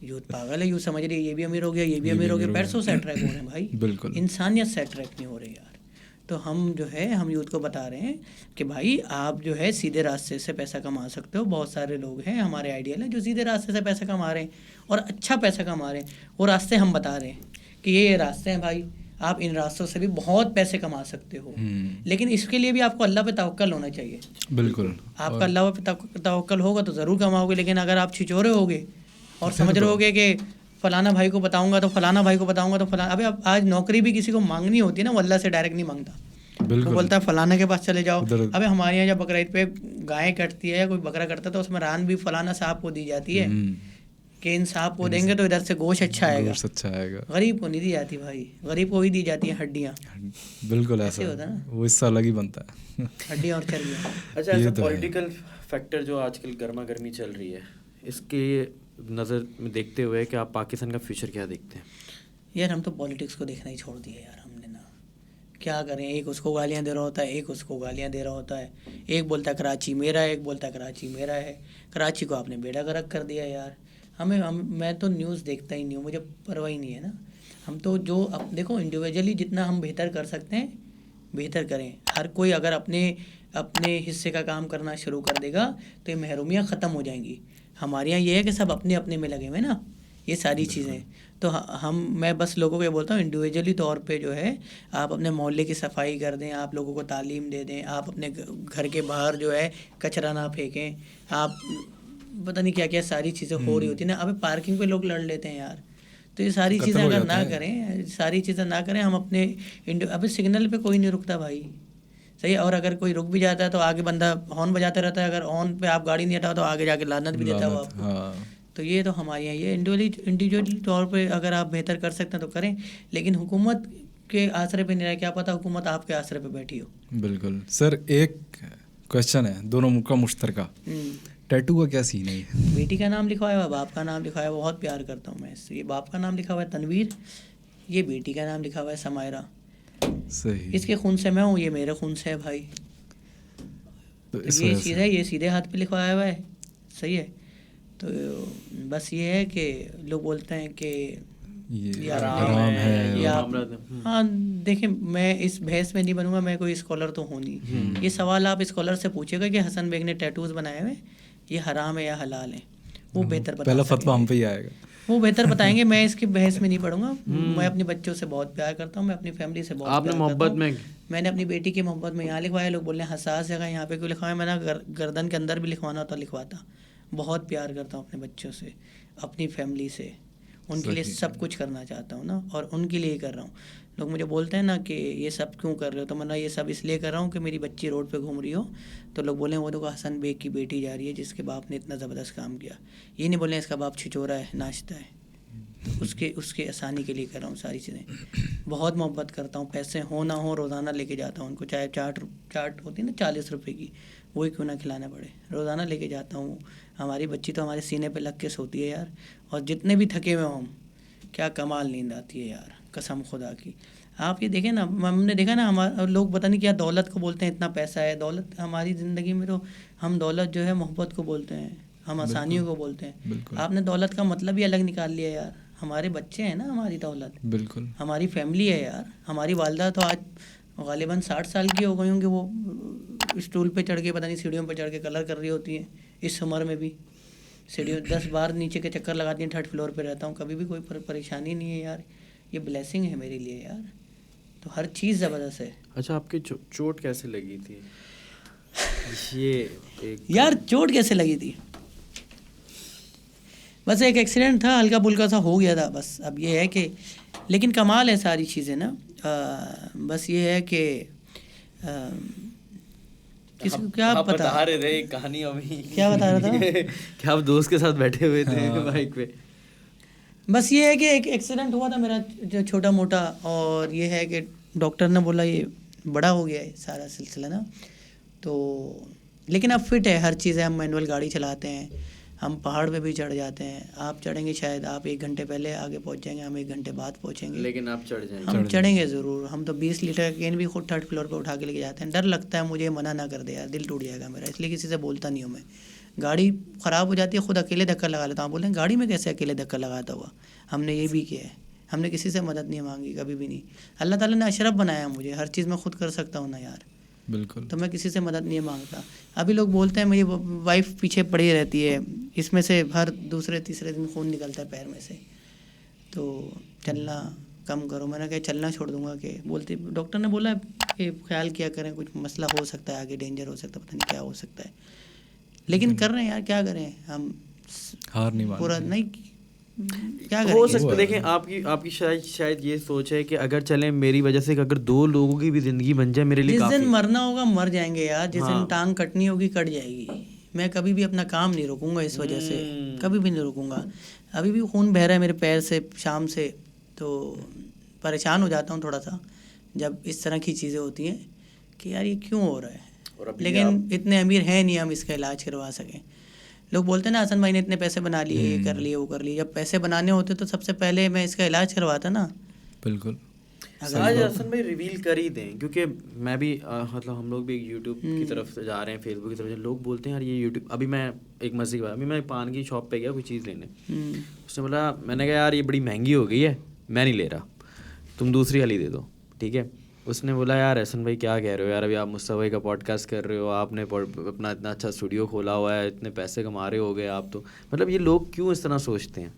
یوتھ پاگل ہے, یوتھ سمجھ رہی ہے یہ بھی امیر ہو گیا, یہ بھی امیر ہو گیا. پیسوں سے اٹریکٹ ہو رہے ہیں بھائی, بالکل انسانیت سے اٹریکٹ نہیں ہو رہے یار. تو ہم جو ہے ہم یوتھ کو بتا رہے ہیں کہ بھائی آپ جو ہے سیدھے راستے سے پیسہ کما سکتے ہو. بہت سارے لوگ ہیں ہمارے آئیڈیل ہیں جو سیدھے راستے سے پیسہ کما رہے ہیں اور اچھا پیسہ کما رہے ہیں. وہ راستے ہم بتا رہے ہیں کہ یہ راستے ہیں بھائی, آپ ان راستوں سے بھی بہت پیسے کما سکتے ہو. لیکن اس کے لیے بھی آپ کو اللہ پہ توکل ہونا چاہیے. بالکل. آپ کا اللہ پہ توکل ہوگا تو ضرور کماؤ گے. لیکن اگر آپ چھچورے ہوگے اور سمجھ رہے ہوگے کہ فلانا بھائی کو بتاؤں گا تو فلانا بھائی کو بتاؤں گا تو فلانا, ابھی آج نوکری بھی کسی کو مانگنی ہوتی ہے نا, وہ اللہ سے ڈائریکٹ نہیں مانگتا, وہ بولتا ہے فلانا کے پاس چلے جاؤ. ابھی ہمارے یہاں جب بقرعید پہ گائے کٹتی ہے یا کوئی بکرا کٹتا ہے تو اس میں ران بھی فلانا صاحب کو دی جاتی ہے کہ ان صاحب کو دیں گے تو ادھر سے گوشت اچھا آئے گا. غریب کو نہیں دی جاتی بھائی, غریب کو ہی دی جاتی ہیں ہڈیاں. بالکل ایسا ہوتا ہے نا, وہ حصہ الگ ہی بنتا ہے, ہڈیاں اور چربیاں. اچھا ایسا پولیٹیکل فیکٹر جو آج کل گرما گرمی چل رہی ہے, اس کے نظر میں دیکھتے ہوئے کہ آپ پاکستان کا فیوچر کیا دیکھتے ہیں؟ یار ہم تو پالیٹکس کو دیکھنا ہی چھوڑ دیا یار ہم نے نا. کیا کریں, ایک اس کو گالیاں دے رہا ہوتا ہے, ایک اس کو گالیاں دے رہا ہوتا ہے. ایک بولتا ہے کراچی میرا ہے, ایک بولتا ہے کراچی میرا ہے. کراچی کو آپ نے بیڑا غرق کر دیا یار. میں تو نیوز دیکھتا ہی نہیں ہوں, مجھے پرواہ ہی نہیں ہے نا. ہم تو جو دیکھو انڈیویجولی جتنا ہم بہتر کر سکتے ہیں بہتر کریں. ہر کوئی اگر اپنے حصے کا کام کرنا شروع کر دے گا تو یہ محرومیاں ختم ہو جائیں گی. ہمارے یہاں یہ ہے کہ سب اپنے اپنے میں لگے ہوئے نا یہ ساری چیزیں. تو میں بس لوگوں کو یہ بولتا ہوں انڈیویجولی طور پہ جو ہے آپ اپنے محلے کی صفائی کر دیں, آپ لوگوں کو تعلیم دے دیں, آپ اپنے گھر کے باہر جو ہے کچرا نہ پھینکیں. آپ پتہ نہیں کیا کیا ساری چیزیں ہو رہی ہوتی ہیں نا. اب پارکنگ پہ لوگ لڑ لیتے ہیں یار. تو یہ ساری چیزیں اگر نہ کریں, ساری چیزیں نہ کریں, ہم اپنے ابھی سگنل پہ کوئی نہیں رکتا بھائی. صحیح. اور اگر کوئی رک بھی جاتا ہے تو آگے بندہ ہارن بجاتے رہتا ہے, اگر ہارن پہ آپ گاڑی نہیں ہٹاؤ تو آگے جا کے لعنت بھی دیتا ہے وہ آپ کو. تو یہ تو ہمارے یہاں یہ انڈیویجول طور پہ اگر آپ بہتر کر سکتے ہیں تو کریں, لیکن حکومت کے آسرے پہ نہیں رہے. کیا پتہ حکومت آپ کے آسرے پہ بیٹھی ہو. بالکل. سر ایک کوشچن ہے دونوں کا مشترکہ, ٹیٹو کا کیا سین ہے؟ بیٹی کا نام لکھوایا ہوا, باپ کا نام لکھوایا ہوا, بہت پیار کرتا ہوں میں اس سے. یہ باپ کا نام لکھا ہوا ہے تنویر, یہ بیٹی کا نام لکھا ہوا ہے سمائرہ. صحیح. اس کے خون سے میں ہوں, یہ میرے خون سے ہے بھائی. تو یہ چیز ہے, یہ سیدھے ہاتھ پہ لکھوایا ہوا ہے. صحیح ہے. تو بس یہ ہے کہ لوگ بولتے ہیں کہ یہ حرام ہے. ہاں دیکھیں میں اس بحث میں نہیں بنوں گا, میں کوئی اسکالر تو ہوں نہیں. یہ سوال آپ اسکالر سے پوچھے گا کہ حسن بیگ نے ٹیٹوز بنائے ہوئے یہ حرام ہے یا حلال ہے, وہ بہتر بتا پہلا فتویٰ ہم پہ ہی آئے گا, وہ بہتر بتائیں گے. میں اس کی بحث میں نہیں پڑھوں گا. میں اپنے بچوں سے بہت پیار کرتا ہوں, میں اپنی فیملی سے بہت پیار کرتا ہوں. میں نے اپنی بیٹی کی محبت میں یہاں لکھوایا. لوگ بول رہے ہیں حساس جگہ یہاں پہ کیوں لکھوایا, میں نے گردن کے اندر بھی لکھوانا ہوتا لکھواتا. بہت پیار کرتا ہوں اپنے بچوں سے, اپنی فیملی سے, ان کے لیے سب کچھ کرنا چاہتا ہوں نا, اور ان کے لیے ہی کر رہا ہوں. لوگ مجھے بولتے ہیں نا کہ یہ سب کیوں کر رہے ہو, تو میں یہ سب اس لیے کر رہا ہوں کہ میری بچی روڈ پہ گھوم رہی ہو تو لوگ بولیں وہ تو حسن بیگ کی بیٹی جا رہی ہے جس کے باپ نے اتنا زبردست کام کیا. یہ نہیں بولیں اس کا باپ چھچورا ہے, ناچتا ہے. اس کے آسانی کے لیے کر رہا ہوں ساری چیزیں. بہت محبت کرتا ہوں, پیسے ہو نہ ہو روزانہ لے کے جاتا ہوں ان کو, چاہے چاٹ ہوتی ہے نا 40 روپے کی, وہی کیوں نہ کھلانا پڑے, روزانہ لے کے جاتا ہوں. ہماری بچی تو ہمارے سینے پہ لگ کے سوتی ہے یار, اور جتنے بھی تھکے ہوئے ہوں کیا کمال نیند آتی ہے یار, قسم خدا کی. آپ یہ دیکھیں نا, ہم نے دیکھا نا ہمارا لوگ پتہ نہیں کیا دولت کو بولتے ہیں, اتنا پیسہ ہے دولت. ہماری زندگی میں تو ہم دولت جو ہے محبت کو بولتے ہیں, ہم آسانیوں کو بولتے ہیں. آپ نے دولت کا مطلب ہی الگ نکال لیا یار. ہمارے بچے ہیں نا ہماری دولت, بالکل ہماری فیملی ہے یار. ہماری والدہ تو آج غالباً 60 سال کی ہو گئی ہوں کہ وہ اسٹول پہ چڑھ کے پتہ نہیں سیڑھیوں پہ چڑھ کے کلر کر رہی ہوتی ہیں. اس عمر میں بھی سیڑھیوں 10 بار نیچے کے چکر لگاتی ہیں. 3rd فلور پہ رہتا ہوں, کبھی بھی کوئی پریشانی نہیں ہے یار. یہ بلیسنگ ہے میرے لیے یار. تو ہر چیز زبردست ہے. اچھا, آپ کی چوٹ کیسے لگی تھی؟ یہ یار چوٹ کیسے لگی تھی, بس ایک ایکسیڈنٹ تھا, ہلکا پھلکا سا ہو گیا تھا بس. اب یہ ہے کہ لیکن کمال ہے ساری چیزیں نا. بس یہ ہے کہ کس کو کیا بتا رہے تھے کہانی, ابھی کیا بتا رہا تھا کہ آپ دوست کے ساتھ بیٹھے ہوئے تھے بائک پہ. بس یہ ہے کہ ایک ایکسیڈنٹ ہوا تھا میرا جو چھوٹا موٹا, اور یہ ہے کہ ڈاکٹر نے بولا یہ بڑا ہو گیا ہے سارا سلسلہ نا. تو لیکن اب فٹ ہے, ہر چیز ہے. ہم مینول گاڑی چلاتے ہیں, ہم پہاڑ پہ بھی چڑھ جاتے ہیں. آپ چڑھیں گے شاید آپ 1 گھنٹے پہلے آگے پہنچ جائیں گے, ہم 1 گھنٹے بعد پہنچیں گے, لیکن آپ چڑھ جائیں گے. ہم چڑھیں گے ضرور. ہم تو 20 لیٹر کین بھی خود 3rd فلور پہ اٹھا کے لے کے جاتے ہیں. ڈر لگتا ہے مجھے, منع نہ کر دے یار, دل ٹوٹ جائے گا میرا, اس لیے کسی سے بولتا نہیں ہوں میں. گاڑی خراب ہو جاتی ہے خود اکیلے دھکا لگا لیتا ہوں. بولتے ہیں گاڑی میں کیسے اکیلے دھکا لگاتا ہوا. ہم نے یہ بھی کیا ہے, ہم نے کسی سے مدد نہیں مانگی کبھی بھی نہیں. اللہ تعالیٰ نے اشرف بنایا مجھے, ہر چیز میں خود کر سکتا ہوں نا یار. بالکل. تو میں کسی سے مدد نہیں مانگتا. ابھی لوگ بولتے ہیں میری وائف پیچھے پڑی رہتی ہے, اس میں سے ہر دوسرے تیسرے دن خون نکلتا ہے پیر میں سے, تو چلنا کم کرو. میں نے کہا چلنا چھوڑ دوں گا کہ بولتی. ڈاکٹر نے بولا کہ خیال کیا کریں, کچھ مسئلہ ہو سکتا ہے آگے, ڈینجر ہو سکتا ہے, پتہ نہیں کیا ہو سکتا ہے. لیکن کر رہے ہیں یار, کیا کریں ہم, ہار نہیں مانتے. پورا نہیں کیا ہو کریں. سکتا, دیکھیں آپ کی شاید یہ سوچ ہے کہ اگر چلیں میری وجہ سے اگر 2 لوگوں کی بھی زندگی بن جائے میرے لیے جس کافی. دن مرنا ہوگا مر جائیں گے یار, جس دن ٹانگ کٹنی ہوگی کٹ جائے گی. میں کبھی بھی اپنا کام نہیں روکوں گا اس وجہ سے, کبھی بھی نہیں روکوں گا. ابھی بھی خون بہہ رہا ہے میرے پیر سے شام سے, تو پریشان ہو جاتا ہوں تھوڑا سا جب اس طرح کی چیزیں ہوتی ہیں کہ یار یہ کیوں ہو رہا ہے. لیکن اتنے امیر ہیں نہیں ہم اس کا علاج کروا سکیں. لوگ بولتے ہیں نا حسن بھائی نے اتنے پیسے بنا لیے, یہ کر لیے وہ کر لیے. جب پیسے بنانے ہوتے تو سب سے پہلے میں اس کا علاج کرواتا نا. بالکل. آج حسن بھائی ریویل کر ہی دیں, کیونکہ میں بھی مطلب ہم لوگ بھی یوٹیوب کی طرف جا رہے ہیں, فیس بک کی طرف. لوگ بولتے ہیں یار یہ یوٹیوب. ابھی میں ایک مزے کی بات, ابھی میں پان کی شاپ پہ گیا کوئی چیز لینے, اس نے بولا, میں نے کہا یار یہ بڑی مہنگی ہو گئی ہے, میں نہیں لے رہا, تم دوسری والی دے دو, ٹھیک ہے. اس نے بولا یار حسن بھائی کیا کہہ رہے ہو یار, ابھی آپ مصطفیٰ بھائی کا پوڈ کاسٹ کر رہے ہو, آپ نے اپنا اتنا اچھا اسٹوڈیو کھولا ہوا ہے, اتنے پیسے کما رہے ہو گئے آپ, تو مطلب یہ لوگ کیوں اس طرح سوچتے ہیں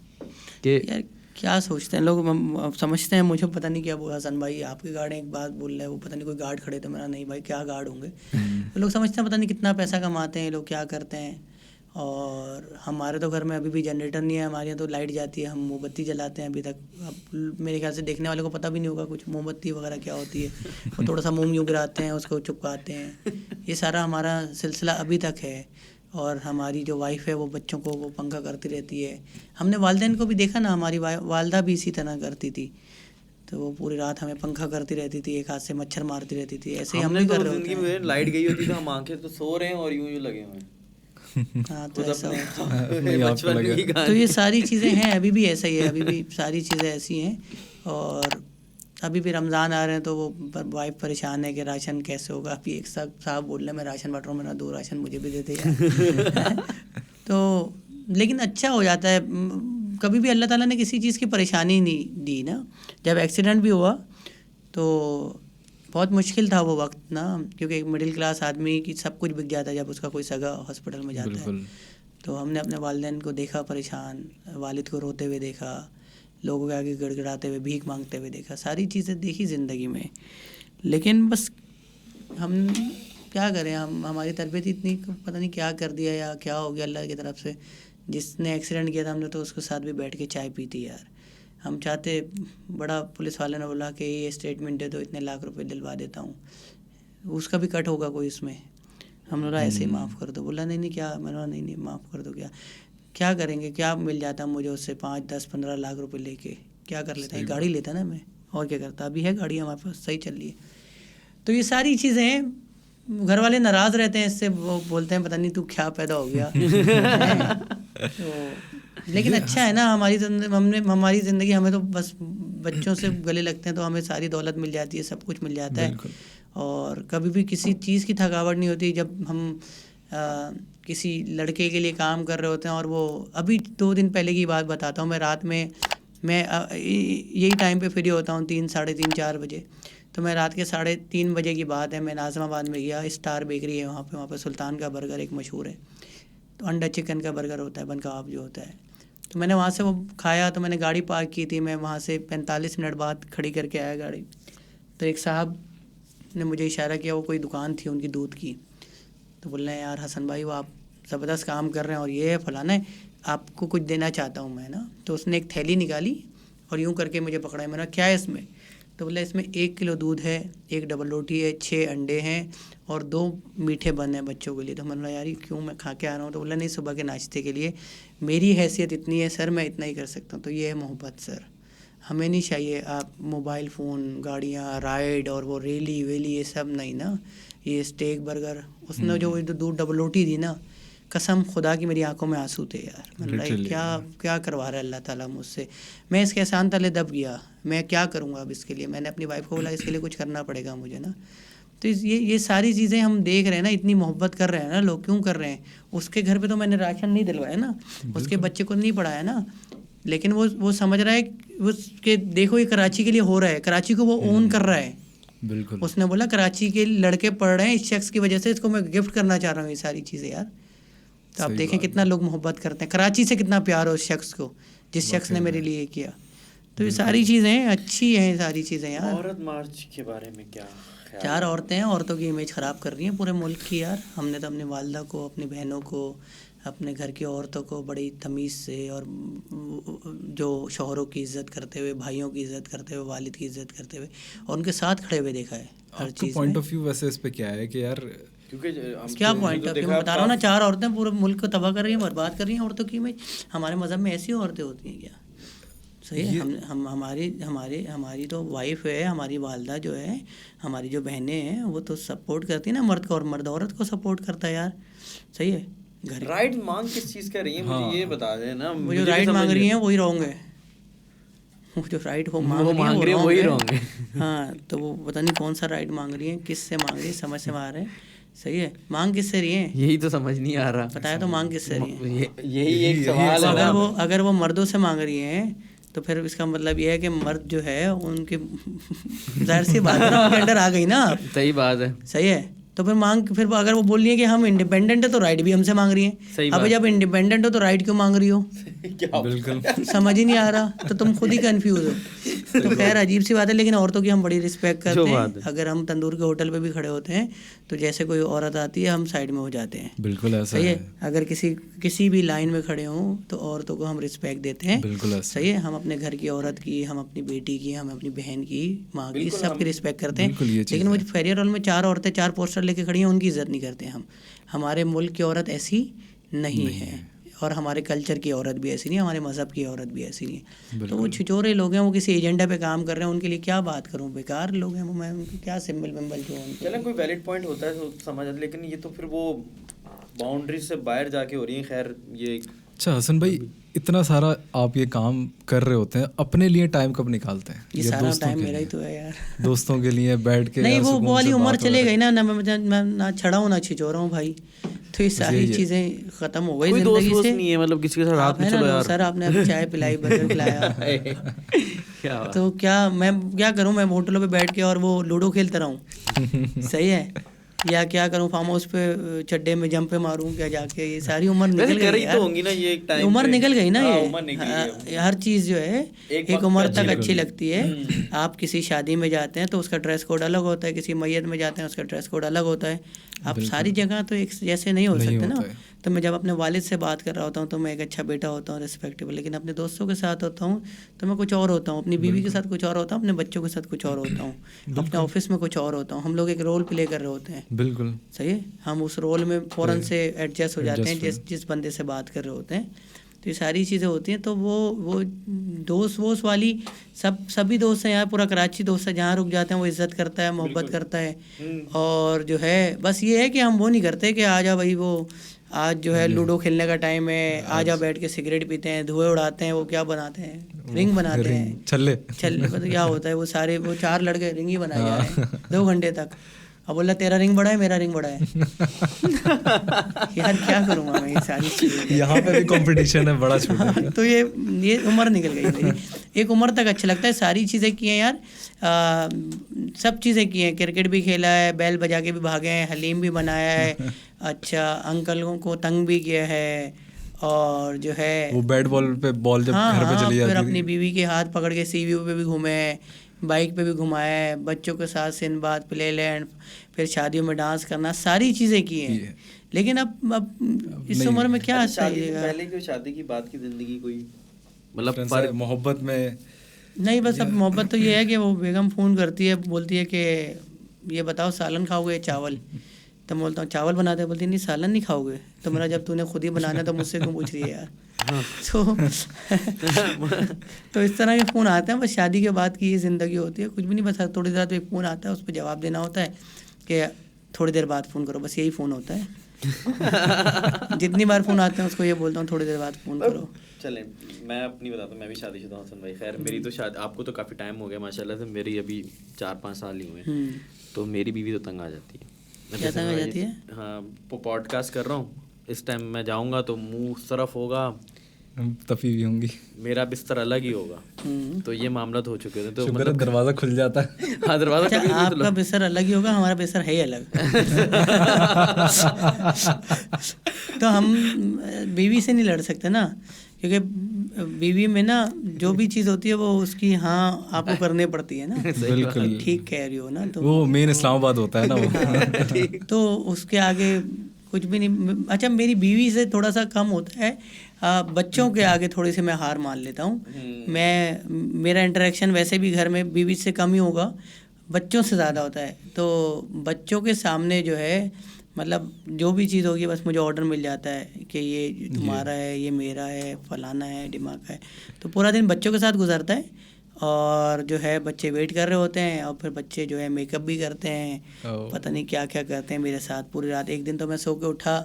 کہ یار کیا سوچتے ہیں لوگ, سمجھتے ہیں مجھے پتہ نہیں کیا بولا حسن بھائی آپ کے گارڈ ایک بات بول رہے ہیں, وہ پتہ نہیں کوئی گارڈ کھڑے, تو میرا نہیں بھائی کیا گارڈ ہوں گے. لوگ سمجھتے ہیں پتہ نہیں کتنا پیسہ کماتے ہیں لوگ, کیا کرتے ہیں. اور ہمارے تو گھر میں ابھی بھی جنریٹر نہیں ہے, ہمارے یہاں تو لائٹ جاتی ہے, ہم موم بتی جلاتے ہیں ابھی تک. اب میرے خیال سے دیکھنے والے کو پتہ بھی نہیں ہوگا کچھ موم بتی وغیرہ کیا ہوتی ہے. وہ تھوڑا سا موم یوں گراتے ہیں, اس کو چپکاتے ہیں. یہ سارا ہمارا سلسلہ ابھی تک ہے. اور ہماری جو وائف ہے وہ بچوں کو وہ پنکھا کرتی رہتی ہے. ہم نے والدین کو بھی دیکھا نا, ہماری والدہ بھی اسی طرح کرتی تھی, تو وہ پوری رات ہمیں پنکھا کرتی رہتی تھی, ایک ہاتھ سے مچھر مارتی رہتی تھی. ایسے ہی ہم بھی کر رہے ہوتے ہیں. لائٹ گئی ہوتی تو ہم آنکھیں تو سو رہے ہیں اور یوں لگے ہوئے ہیں. ہاں تو ایسا تو یہ ساری چیزیں ہیں, ابھی بھی ایسا ہی ہے, ابھی بھی ساری چیزیں ایسی ہیں. اور ابھی بھی رمضان آ رہے ہیں تو وہ وائف پریشان ہے کہ راشن کیسے ہوگا. ابھی ایک صاحب بول رہے ہیں میں راشن بانٹ رہا ہوں, میرا 2 راشن مجھے بھی دیتے ہیں. تو لیکن اچھا ہو جاتا ہے. کبھی بھی اللہ تعالیٰ نے کسی چیز کی پریشانی نہیں دی نا. جب ایکسیڈنٹ بھی ہوا تو بہت مشکل تھا وہ وقت نا, کیونکہ ایک مڈل کلاس آدمی کی سب کچھ بک جاتا ہے جب اس کا کوئی سگا ہاسپٹل میں جاتا ہے. تو ہم نے اپنے والدین کو دیکھا پریشان, والد کو روتے ہوئے دیکھا, لوگوں کے آگے گڑ گڑاتے ہوئے بھیک مانگتے ہوئے دیکھا, ساری چیزیں دیکھی زندگی میں. لیکن بس ہم کیا کریں, ہماری تربیت اتنی پتہ نہیں کیا کر دیا یا کیا ہو گیا اللہ کی طرف سے. جس نے ایکسیڈنٹ کیا تھا ہم نے تو اس کے ساتھ بھی بیٹھ کے چائے پی تھی یار. ہم چاہتے, بڑا پولیس والے نے بولا کہ یہ اسٹیٹمنٹ دے دو, اتنے لاکھ روپے دلوا دیتا ہوں, اس کا بھی کٹ ہوگا کوئی اس میں. ہم نے بولا ایسے ہی معاف کر دو. بولا نہیں کیا, میں نے بولا نہیں معاف کر دو. کیا کریں گے, کیا مل جاتا مجھے اس سے 5, 10, 15 لاکھ روپے لے کے, کیا کر لیتا ہے, گاڑی لیتا نا میں, اور کیا کرتا. ابھی ہے گاڑی ہمارے پاس, صحیح چل رہی ہے. تو یہ ساری چیزیں ہیں. گھر والے ناراض رہتے ہیں اس سے, وہ بولتے ہیں پتہ نہیں تو کیا پیدا ہو گیا. تو لیکن اچھا ہے نا ہماری زندگی, ہمیں تو بس بچوں سے گلے لگتے ہیں تو ہمیں ساری دولت مل جاتی ہے, سب کچھ مل جاتا ہے, اور کبھی بھی کسی چیز کی تھکاوٹ نہیں ہوتی. جب ہم کسی لڑکے کے لیے کام کر رہے ہوتے ہیں, اور وہ ابھی 2 دن پہلے کی بات بتاتا ہوں, میں رات میں یہی ٹائم پہ فری ہوتا ہوں 3, 3:30, 4 بجے. تو میں رات کے 3:30 بجے کی بات ہے, میں ناظم آباد میں گیا, اسٹار بیکری ہے وہاں پہ سلطان کا برگر ایک مشہور ہے, تو انڈا چکن کا برگر ہوتا ہے, بن کباب جو ہوتا ہے. تو میں نے وہاں سے وہ کھایا, تو میں نے گاڑی پارک کی تھی, میں وہاں سے 45 منٹ بعد کھڑی کر کے آیا گاڑی. تو ایک صاحب نے مجھے اشارہ کیا, وہ کوئی دکان تھی ان کی دودھ کی, تو بول رہے ہیں یار حسن بھائی وہ آپ زبردست کام کر رہے ہیں اور یہ ہے فلانا ہے, آپ کو کچھ دینا چاہتا ہوں میں نا. تو اس نے ایک تھیلی نکالی اور یوں کر کے مجھے پکڑا. میں نے کیا ہے اس میں؟ تو بولا اس میں 1 کلو دودھ ہے, 1 ڈبل روٹی ہے, 6 انڈے ہیں اور 2 میٹھے بن ہیں بچوں کے لیے. تو میں نے بولا یار کیوں, میں کھا کے آ رہا ہوں. تو بولا نہیں, صبح کے ناشتے کے لیے میری حیثیت اتنی ہے سر, میں اتنا ہی کر سکتا ہوں. تو یہ ہے محبت سر, ہمیں نہیں چاہیے آپ موبائل فون, گاڑیاں, رائڈ اور وہ ریلی ویلی یہ سب نہیں نا. یہ اسٹیک برگر, اس نے جو 2 ڈبل روٹی دی نا, قسم خدا کی میری آنکھوں میں آنسو تھے یار. میں کیا کروا رہا ہے اللہ تعالیٰ مجھ سے. میں اس کے احسان تلے دب گیا, میں کیا کروں گا اب اس کے لیے. میں نے اپنی وائف کو بولا اس کے لیے کچھ کرنا پڑے گا مجھے نا. تو یہ ساری چیزیں ہم دیکھ رہے ہیں نا, اتنی محبت کر رہے ہیں نا لوگ, کیوں کر رہے ہیں. اس کے گھر پہ تو میں نے راشن نہیں دلوایا نا, اس کے بچے کو نہیں پڑھایا نا, لیکن وہ سمجھ رہا ہے کہ دیکھو یہ کراچی کے لیے ہو رہا ہے, کراچی کو وہ اون کر رہا ہے. بالکل, اس نے بولا کراچی کے لڑکے پڑھ رہے ہیں اس شخص کی وجہ سے, اس کو میں گفٹ کرنا چاہ رہا ہوں یہ ساری چیزیں یار. تو آپ دیکھیں کتنا لوگ محبت کرتے ہیں, کراچی سے کتنا پیار ہو اس شخص کو جس شخص نے میرے لیے کیا. تو یہ ساری چیزیں اچھی ہیں, ساری چیزیں یار. عورت مارچ کے بارے میں کیا 4 عورتیں ہیں, عورتوں کی امیج خراب کر رہی ہیں پورے ملک کی یار. ہم نے تو اپنی والدہ کو, اپنی بہنوں کو, اپنے گھر کی عورتوں کو بڑی تمیز سے اور جو شوہروں کی عزت کرتے ہوئے, بھائیوں کی عزت کرتے ہوئے, والد کی عزت کرتے ہوئے اور ان کے ساتھ کھڑے ہوئے دیکھا ہے ہر چیز. پوائنٹ آف ویو ویسے اس پہ کیا ہے کہ یار, کیا پوائنٹ آف ویو میں بتا رہا ہوں نا, 4 عورتیں پورے ملک کو تباہ کر رہی ہیں, برباد کر رہی ہیں عورتوں کی امیج. ہمارے مذہب میں ایسی عورتیں ہوتی ہیں کیا؟ صحیح ہے, ہماری تو وائف ہے, ہماری والدہ جو ہے, ہماری جو بہنیں ہیں وہ تو سپورٹ کرتی ہیں نا مرد کو, اور مرد عورت کو سپورٹ کرتا ہے یار. صحیح ہے. رائٹ مانگ کس چیز کر رہی ہیں مجھے یہ بتا دیں نا. وہ جو رائٹ مانگ رہی ہیں وہی رونگ ہے, وہ جو رائٹ وہ مانگ رہی ہیں وہی رونگ ہے. ہاں, تو وہ پتہ نہیں کون سا رائٹ مانگ رہی ہیں, کس سے مانگ رہی ہے, سمجھ سے باہر ہے. صحیح ہے, مانگ کس سے رہی ہیں یہی تو سمجھ نہیں آ رہا. بتایا تو مانگ کس سے رہی ہیں, یہی ایک سوال ہے. اگر وہ مردوں سے مانگ رہی ہیں تو پھر اس کا مطلب یہ ہے کہ مرد جو ہے ان کے ظاہر سی بات ہے نا, ان کے انڈر آ گئی نا. صحیح بات ہے. صحیح ہے. تو پھر اگر وہ بول رہی ہے کہ ہم انڈیپینڈنٹ ہے تو رائٹ بھی ہم سے مانگ رہی ہیں. اب جب انڈیپینڈنٹ ہو تو رائٹ کیوں مانگ رہی ہو؟ بالکل سمجھ ہی نہیں آ رہا, تو تم خود ہی کنفیوز ہو. تو خیر عجیب سی بات ہے, لیکن عورتوں کی ہم بڑی رسپیکٹ کرتے ہیں. اگر ہم تندور کے ہوٹل پہ بھی کھڑے ہوتے ہیں تو جیسے کوئی عورت آتی ہے ہم سائڈ میں ہو جاتے ہیں. بالکل ایسا صحیح ہے. اگر کسی بھی لائن میں کھڑے ہوں تو عورتوں کو ہم رسپیکٹ دیتے ہیں. بالکل صحیح ہے. ہم اپنے گھر کی عورت کی, ہم اپنی بیٹی کی, ہم اپنی بہن کی, ماں کی, سب کی رسپیکٹ کرتے ہیں. لیکن وہ فیریئر ہال میں 4 عورتیں 4 پوسٹر لے کے کھڑی ہیں, ان کی عزت نہیں کرتے ہم. ہمارے ملک کی عورت ایسی نہیں ہے, اور ہمارے کلچر کی عورت بھی ایسی نہیں, ہمارے مذہب کی عورت بھی ایسی نہیں ہے. تو وہ چھچورے لوگ ہیں, وہ کسی ایجنڈا پہ کام کر رہے ہیں, ان کے لیے کیا بات کروں, بیکار لوگ ہیں. میں ان کو کیا سمبل جو چلیں کوئی ویلڈ پوائنٹ ہوتا ہے تو سمجھ, لیکن یہ تو پھر وہ باؤنڈری سے باہر جا کے ہو رہی ہیں. خیر یہ اچھا حسن بھائی, اتنا سارا آپ یہ کام کر رہے ہوتے ہیں, اپنے لیے ٹائم کب نکالتے ہیں؟ یہ سارا ٹائم میرا ہی تو ہے یار. دوستوں کے لیے بیٹھ کے, نہیں وہ والی عمر چلے گئی نا, میں نہ چھڑا ہوں نہ چھچو رہا ہوں بھائی. تو یہ ساری چیزیں ختم ہو گئی زندگی سے. نہیں ہے مطلب کسی کے ساتھ رات میں چلو یار سر, آپ نے ابھی چائے پلائی, برگر کھلایا, تو کیا میں کیا کروں, میں ہوٹلوں پہ بیٹھ کے اور وہ لوڈو کھیلتا رہوں؟ صحیح ہے. یا کیا کروں, فارم ہاؤس پہ چڈے میں جمپے ماروں کیا جا کے؟ یہ ساری عمر نکل گئی یار, عمر نکل گئی نا. یہ ہر چیز جو ہے ایک عمر تک اچھی لگتی ہے. آپ کسی شادی میں جاتے ہیں تو اس کا ڈریس کوڈ الگ ہوتا ہے, کسی میت میں جاتے ہیں اس کا ڈریس کوڈ الگ ہوتا ہے. اب ساری جگہ تو ایک جیسے نہیں ہو سکتے نا. تو میں جب اپنے والد سے بات کر رہا ہوتا ہوں تو میں ایک اچھا بیٹا ہوتا ہوں, ریسپیکٹیبل. لیکن اپنے دوستوں کے ساتھ ہوتا ہوں تو میں کچھ اور ہوتا ہوں, اپنی بیوی کے ساتھ کچھ اور ہوتا ہوں, اپنے بچوں کے ساتھ کچھ اور ہوتا ہوں, اپنے آفس میں کچھ اور ہوتا ہوں. ہم لوگ ایک رول پلے کر رہے ہوتے ہیں. بالکل صحیح ہے. ہم اس رول میں فوراً سے ایڈجسٹ ہو جاتے ہیں جس بندے سے بات کر رہے ہوتے ہیں. تو یہ ساری چیزیں ہوتی ہیں. تو وہ دوست والی سبھی دوست ہیں یار, پورا کراچی دوست ہے, جہاں رک جاتے ہیں وہ عزت کرتا ہے, محبت کرتا ہے. اور جو ہے بس یہ ہے کہ ہم وہ نہیں کرتے کہ آ جا بھائی وہ آج جو ہے لوڈو کھیلنے کا ٹائم ہے, آ جاؤ بیٹھ کے سگریٹ پیتے ہیں, دھوئے اڑاتے ہیں, وہ کیا بناتے ہیں, رنگ بناتے ہیں, چھلے پتہ کیا ہوتا ہے, وہ سارے وہ 4 لڑکے رنگ ہی بنائے جا رہے ہیں 2 گھنٹے تک. اب بولا تیرا رنگ بڑا ہے, میرا رنگ بڑا ہے. یار کیا کروں گا میں یہ ساری چیزیں, یہاں پہ بھی کمپٹیشن ہے بڑا چھوٹا. تو یہ عمر نکل گئی میری. ایک عمر تک اچھا لگتا ہے, ساری چیزیں کی ہیں یار, سب چیزیں کی ہیں, کرکٹ بھی کھیلا ہے, بیل بجا کے بھی بھاگے ہیں, حلیم بھی بنایا ہے, اچھا انکلوں کو تنگ بھی کیا ہے, اور جو ہے وہ بیٹ بال پہ بال جب گھر پہ چلی جاتی پھر اپنی بیوی کے ہاتھ پکڑ کے سی ویو پہ بھی گھومے ہیں, بائک پہ بھی گھمایا ہے, بچوں کے ساتھ سنباد پلے لینڈ, پھر شادیوں میں ڈانس کرنا, ساری چیزیں کی ہیں. لیکن اب اس عمر میں کیا پہلے کی شادی کی بات کی زندگی کوئی مطلب محبت میں نہیں, بس اب محبت تو یہ ہے کہ وہ بیگم فون کرتی ہے, بولتی ہے کہ یہ بتاؤ سالن کھاؤ گے چاول, تو میں بولتا ہوں چاول بناتے, بولتی نہیں سالن نہیں کھاؤ گے, تو میرا جب تو نے خود ہی بنانا تو مجھ سے کیوں پوچھ رہی ہے یار. تو اس طرح کے فون آتے ہیں, بس شادی کے بعد کی یہ زندگی ہوتی ہے, کچھ بھی نہیں, بس تھوڑی دیر بعد ایک فون آتا ہے, اس پہ جواب دینا ہوتا ہے کہ تھوڑی دیر بعد فون کرو, بس یہی فون ہوتا ہے. جتنی بار فون آتے ہیں اس کو یہ بولتا ہوں تھوڑی دیر بعد فون کرو. چلیں میں اپنی بتاتا ہوں, میں بھی شادی شدہ ہوں حسن بھائی. خیر میری تو شادی, آپ کو تو کافی ٹائم ہو گیا ماشاء اللہ سے, میری ابھی 4-5 سال ہی ہوئے ہیں, تو میری بیوی تو تنگ آ جاتی ہے. کیا تنگ آ جاتی ہے؟ ہاں پوڈ کاسٹ کر رہا ہوں, اس ٹائم میں جاؤں گا تو منہ طرف ہوگا, تفی بھی ہوں گی, میرا بستر الگ ہی ہوگا, تو یہ معاملات ہو چکے تھے. تو مطلب دروازہ کھل جاتا ہے. ہاں دروازہ, آپ کا بستر الگ ہی ہوگا, ہمارا بستر ہے ہی الگ. تو ہم بیوی سے نہیں لڑ سکتے نا, کیونکہ بیوی میں نا جو بھی چیز ہوتی ہے وہ اس کی ہاں آپ کو کرنے پڑتی ہے نا. بالکل ٹھیک کہہ رہی ہو نا, تو وہ مین اسلام آباد ہوتا ہے نا وہ. تو اس کے آگے کچھ بھی نہیں. اچھا میری بیوی سے تھوڑا سا کم ہوتا ہے, بچوں کے آگے تھوڑی سی میں ہار مان لیتا ہوں. میرا انٹریکشن ویسے بھی گھر میں بیوی سے کم ہی ہوگا, بچوں سے زیادہ ہوتا ہے. تو بچوں کے سامنے جو ہے مطلب جو بھی چیز ہوگی بس مجھے آرڈر مل جاتا ہے کہ یہ تمہارا ہے, یہ میرا ہے, فلانا ہے, دماغ ہے. تو پورا دن بچوں کے ساتھ گزرتا ہے, اور جو ہے بچے ویٹ کر رہے ہوتے ہیں, اور پھر بچے جو ہے میک اپ بھی کرتے ہیں, پتہ نہیں کیا کیا کرتے ہیں میرے ساتھ پوری رات. ایک دن تو میں سو کے اٹھا,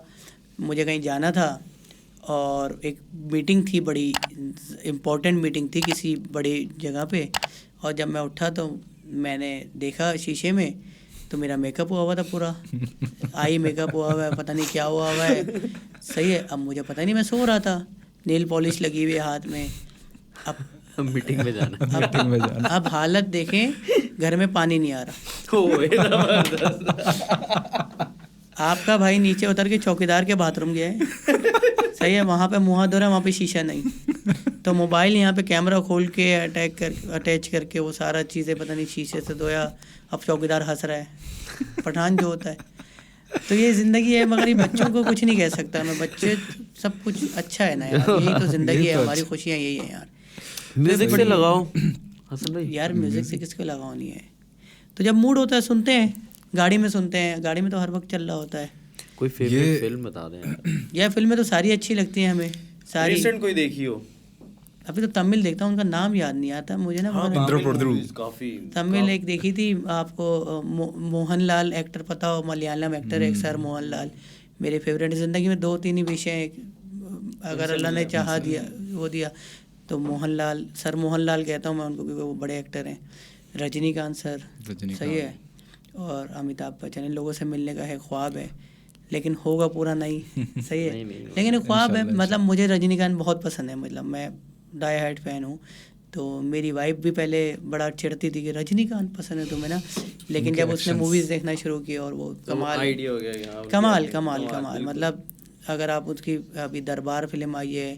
مجھے کہیں جانا تھا, اور ایک میٹنگ تھی, بڑی امپورٹنٹ میٹنگ تھی کسی بڑی جگہ پہ, اور جب میں اٹھا تو میں نے دیکھا شیشے میں تو میرا میک اپ ہوا ہوا تھا پورا, آئی میک اپ ہوا ہوا ہے, پتہ نہیں کیا ہوا ہوا ہے. صحیح ہے, اب مجھے پتہ نہیں, میں سو رہا تھا, نیل پالش لگی ہوئی ہاتھ میں. اب میٹنگ میں جانا, اب حالت دیکھیں, گھر میں پانی نہیں آ رہا. آپ کا بھائی نیچے اتر کے چوکیدار کے باتھ روم گیا ہے, صحیح ہے, وہاں پہ منہ دھو رہا ہے, وہاں پہ شیشہ نہیں, تو موبائل یہاں پہ کیمرہ کھول کے اٹیچ کر کے وہ سارا چیزیں پتہ نہیں شیشے سے دھویا. اب چوکیدار ہنس رہا ہے, پٹھان جو ہوتا ہے. تو یہ زندگی ہے, مگر یہ بچوں کو کچھ نہیں کہہ سکتا میں. بچے سب کچھ اچھا ہے نا یار, یہی تو زندگی ہے, ہماری خوشیاں یہی ہیں یار. میوزک سے لگاؤ حسن بھائی. یار میوزک سے کس کو لگاؤ نہیں ہے, تو جب موڈ ہوتا ہے سنتے ہیں, گاڑی میں سنتے ہیں, گاڑی میں تو ہر وقت چل رہا ہوتا ہے. کوئی فیوریٹ فلم بتا دیں یہ فلمیں تو ساری اچھی لگتی ہیں ہمیں ساری. ریسنٹ کوئی دیکھی ہو؟ ابھی تو تمل دیکھتا ہوں, ان کا نام یاد نہیں آتا مجھے نا. تمل ایک دیکھی تھی, آپ کو موہن لال ایکٹر پتہ ہو, ملیالم ایکٹر ہے سر موہن لال, میرے فیوریٹ. زندگی میں 2-3 ہی وش ہیں, اگر اللہ نے چاہا دیا وہ دیا تو موہن لال, سر موہن لال کہتا ہوں میں ان کو کیونکہ وہ بڑے ایکٹر ہیں. رجنی کانت سر صحیح ہے, اور امیتابھ بچن, ان لوگوں سے ملنے کا ہے خواب ہے, لیکن ہوگا پورا نہیں. صحیح ہے, لیکن خواب ہے. مطلب مجھے رجنی کانت بہت پسند ہے, مطلب میں ڈائی ہارڈ فین ہوں. تو میری وائف بھی پہلے بڑا چڑھتی تھی کہ رجنی کانت پسند ہے تمہیں نا, لیکن جب اس نے موویز دیکھنا شروع کی اور وہ کمال مطلب اگر آپ اس کی ابھی دربار فلم آئی ہے,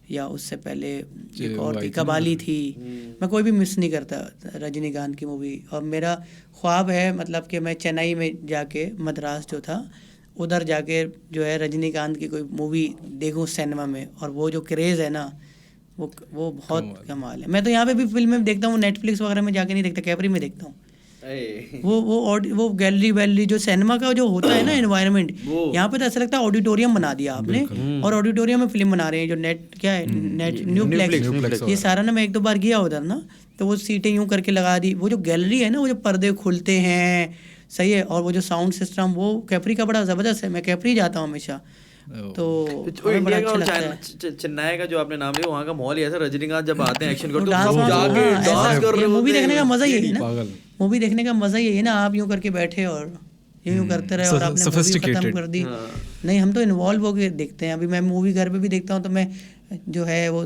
یا اس سے پہلے ایک اور تھی قبالی تھی, میں کوئی بھی مس نہیں کرتا رجنی کانت کی مووی. اور میرا خواب ہے مطلب کہ میں چنئی میں جا کے, مدراس جو تھا ادھر جا کے جو ہے رجنی کانت کی کوئی مووی دیکھوں سینما میں, اور وہ جو کریز ہے نا وہ بہت کمال ہے. میں تو یہاں پہ بھی فلمیں دیکھتا ہوں, نیٹ فلکس وغیرہ میں جا کے نہیں دیکھتا, کیپری میں دیکھتا ہوں. وہ گیلری ویلری جو سینما کا جو ہوتا ہے نا انوائرمنٹ, یہاں پہ تو ایسا لگتا ہے آڈیٹوریم بنا دیا آپ نے, اور آڈیٹوریم میں فلم بنا رہے ہیں. جو نیٹ کیا ہے, نیٹ نیو پلیکس, یہ سارا نا میں 1-2 بار گیا ادھر نا, تو وہ سیٹیں یوں کر کے لگا دی. وہ جو گیلری ہے نا, وہ جو پردے کھلتے ہیں, صحیح ہے, اور وہ جو ساؤنڈ سسٹم وہ کیپری کا بڑا زبردست ہے. میں کیپری جاتا ہوں ہمیشہ. تو انڈیا کا اور چنئی کا جو آپ نے نام لیا وہاں کا ماحول ایسا رجنی کانت جب آتے ہیں ایکشن کرتے ہیں مووی دیکھنے کا مزہ یہی ہے نا, مووی دیکھنے کا مزہ یہی ہے نا, آپ یوں کر کے بیٹھے اور یوں کرتے رہے اور آپ نے مووی ختم کر دی. نہیں, ہم تو انوالو ہو کے دیکھتے ہیں. ابھی میں مووی گھر پہ بھی دیکھتا ہوں تو میں جو ہے وہ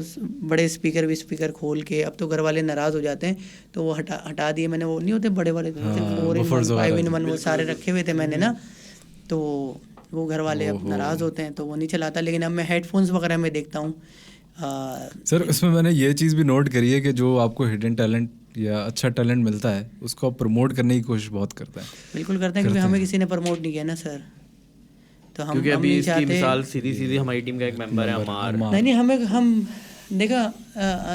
بڑے اسپیکر کھول کے, اب تو گھر والے ناراض ہو جاتے ہیں تو وہ ہٹا دیے میں نے, وہ نہیں ہوتے بڑے بڑے 4-in-1 5-in-1 وہ سارے رکھے ہوئے تھے میں نے نا, تو وہ گھر والے اب ناراض ہوتے ہیں تو وہ نہیں چلاتا. لیکن اب میں ہیڈ فونس وغیرہ میں دیکھتا ہوں. سر اس میں نے یہ چیز بھی نوٹ کری ہے کہ جو آپ کو ہڈن ٹیلنٹ یا اچھا ٹیلنٹ ملتا ہے اس کو آپ پروموٹ کرنے کی کوشش بہت کرتا ہے. بالکل کرتے ہیں, کیونکہ ہمیں کسی نے پروموٹ نہیں کیا نا سر, تو ہم کیونکہ ابھی اس کی مثال سیدھی ہماری ٹیم کا ایک ممبر ہے عمار. نہیں ہم دیکھا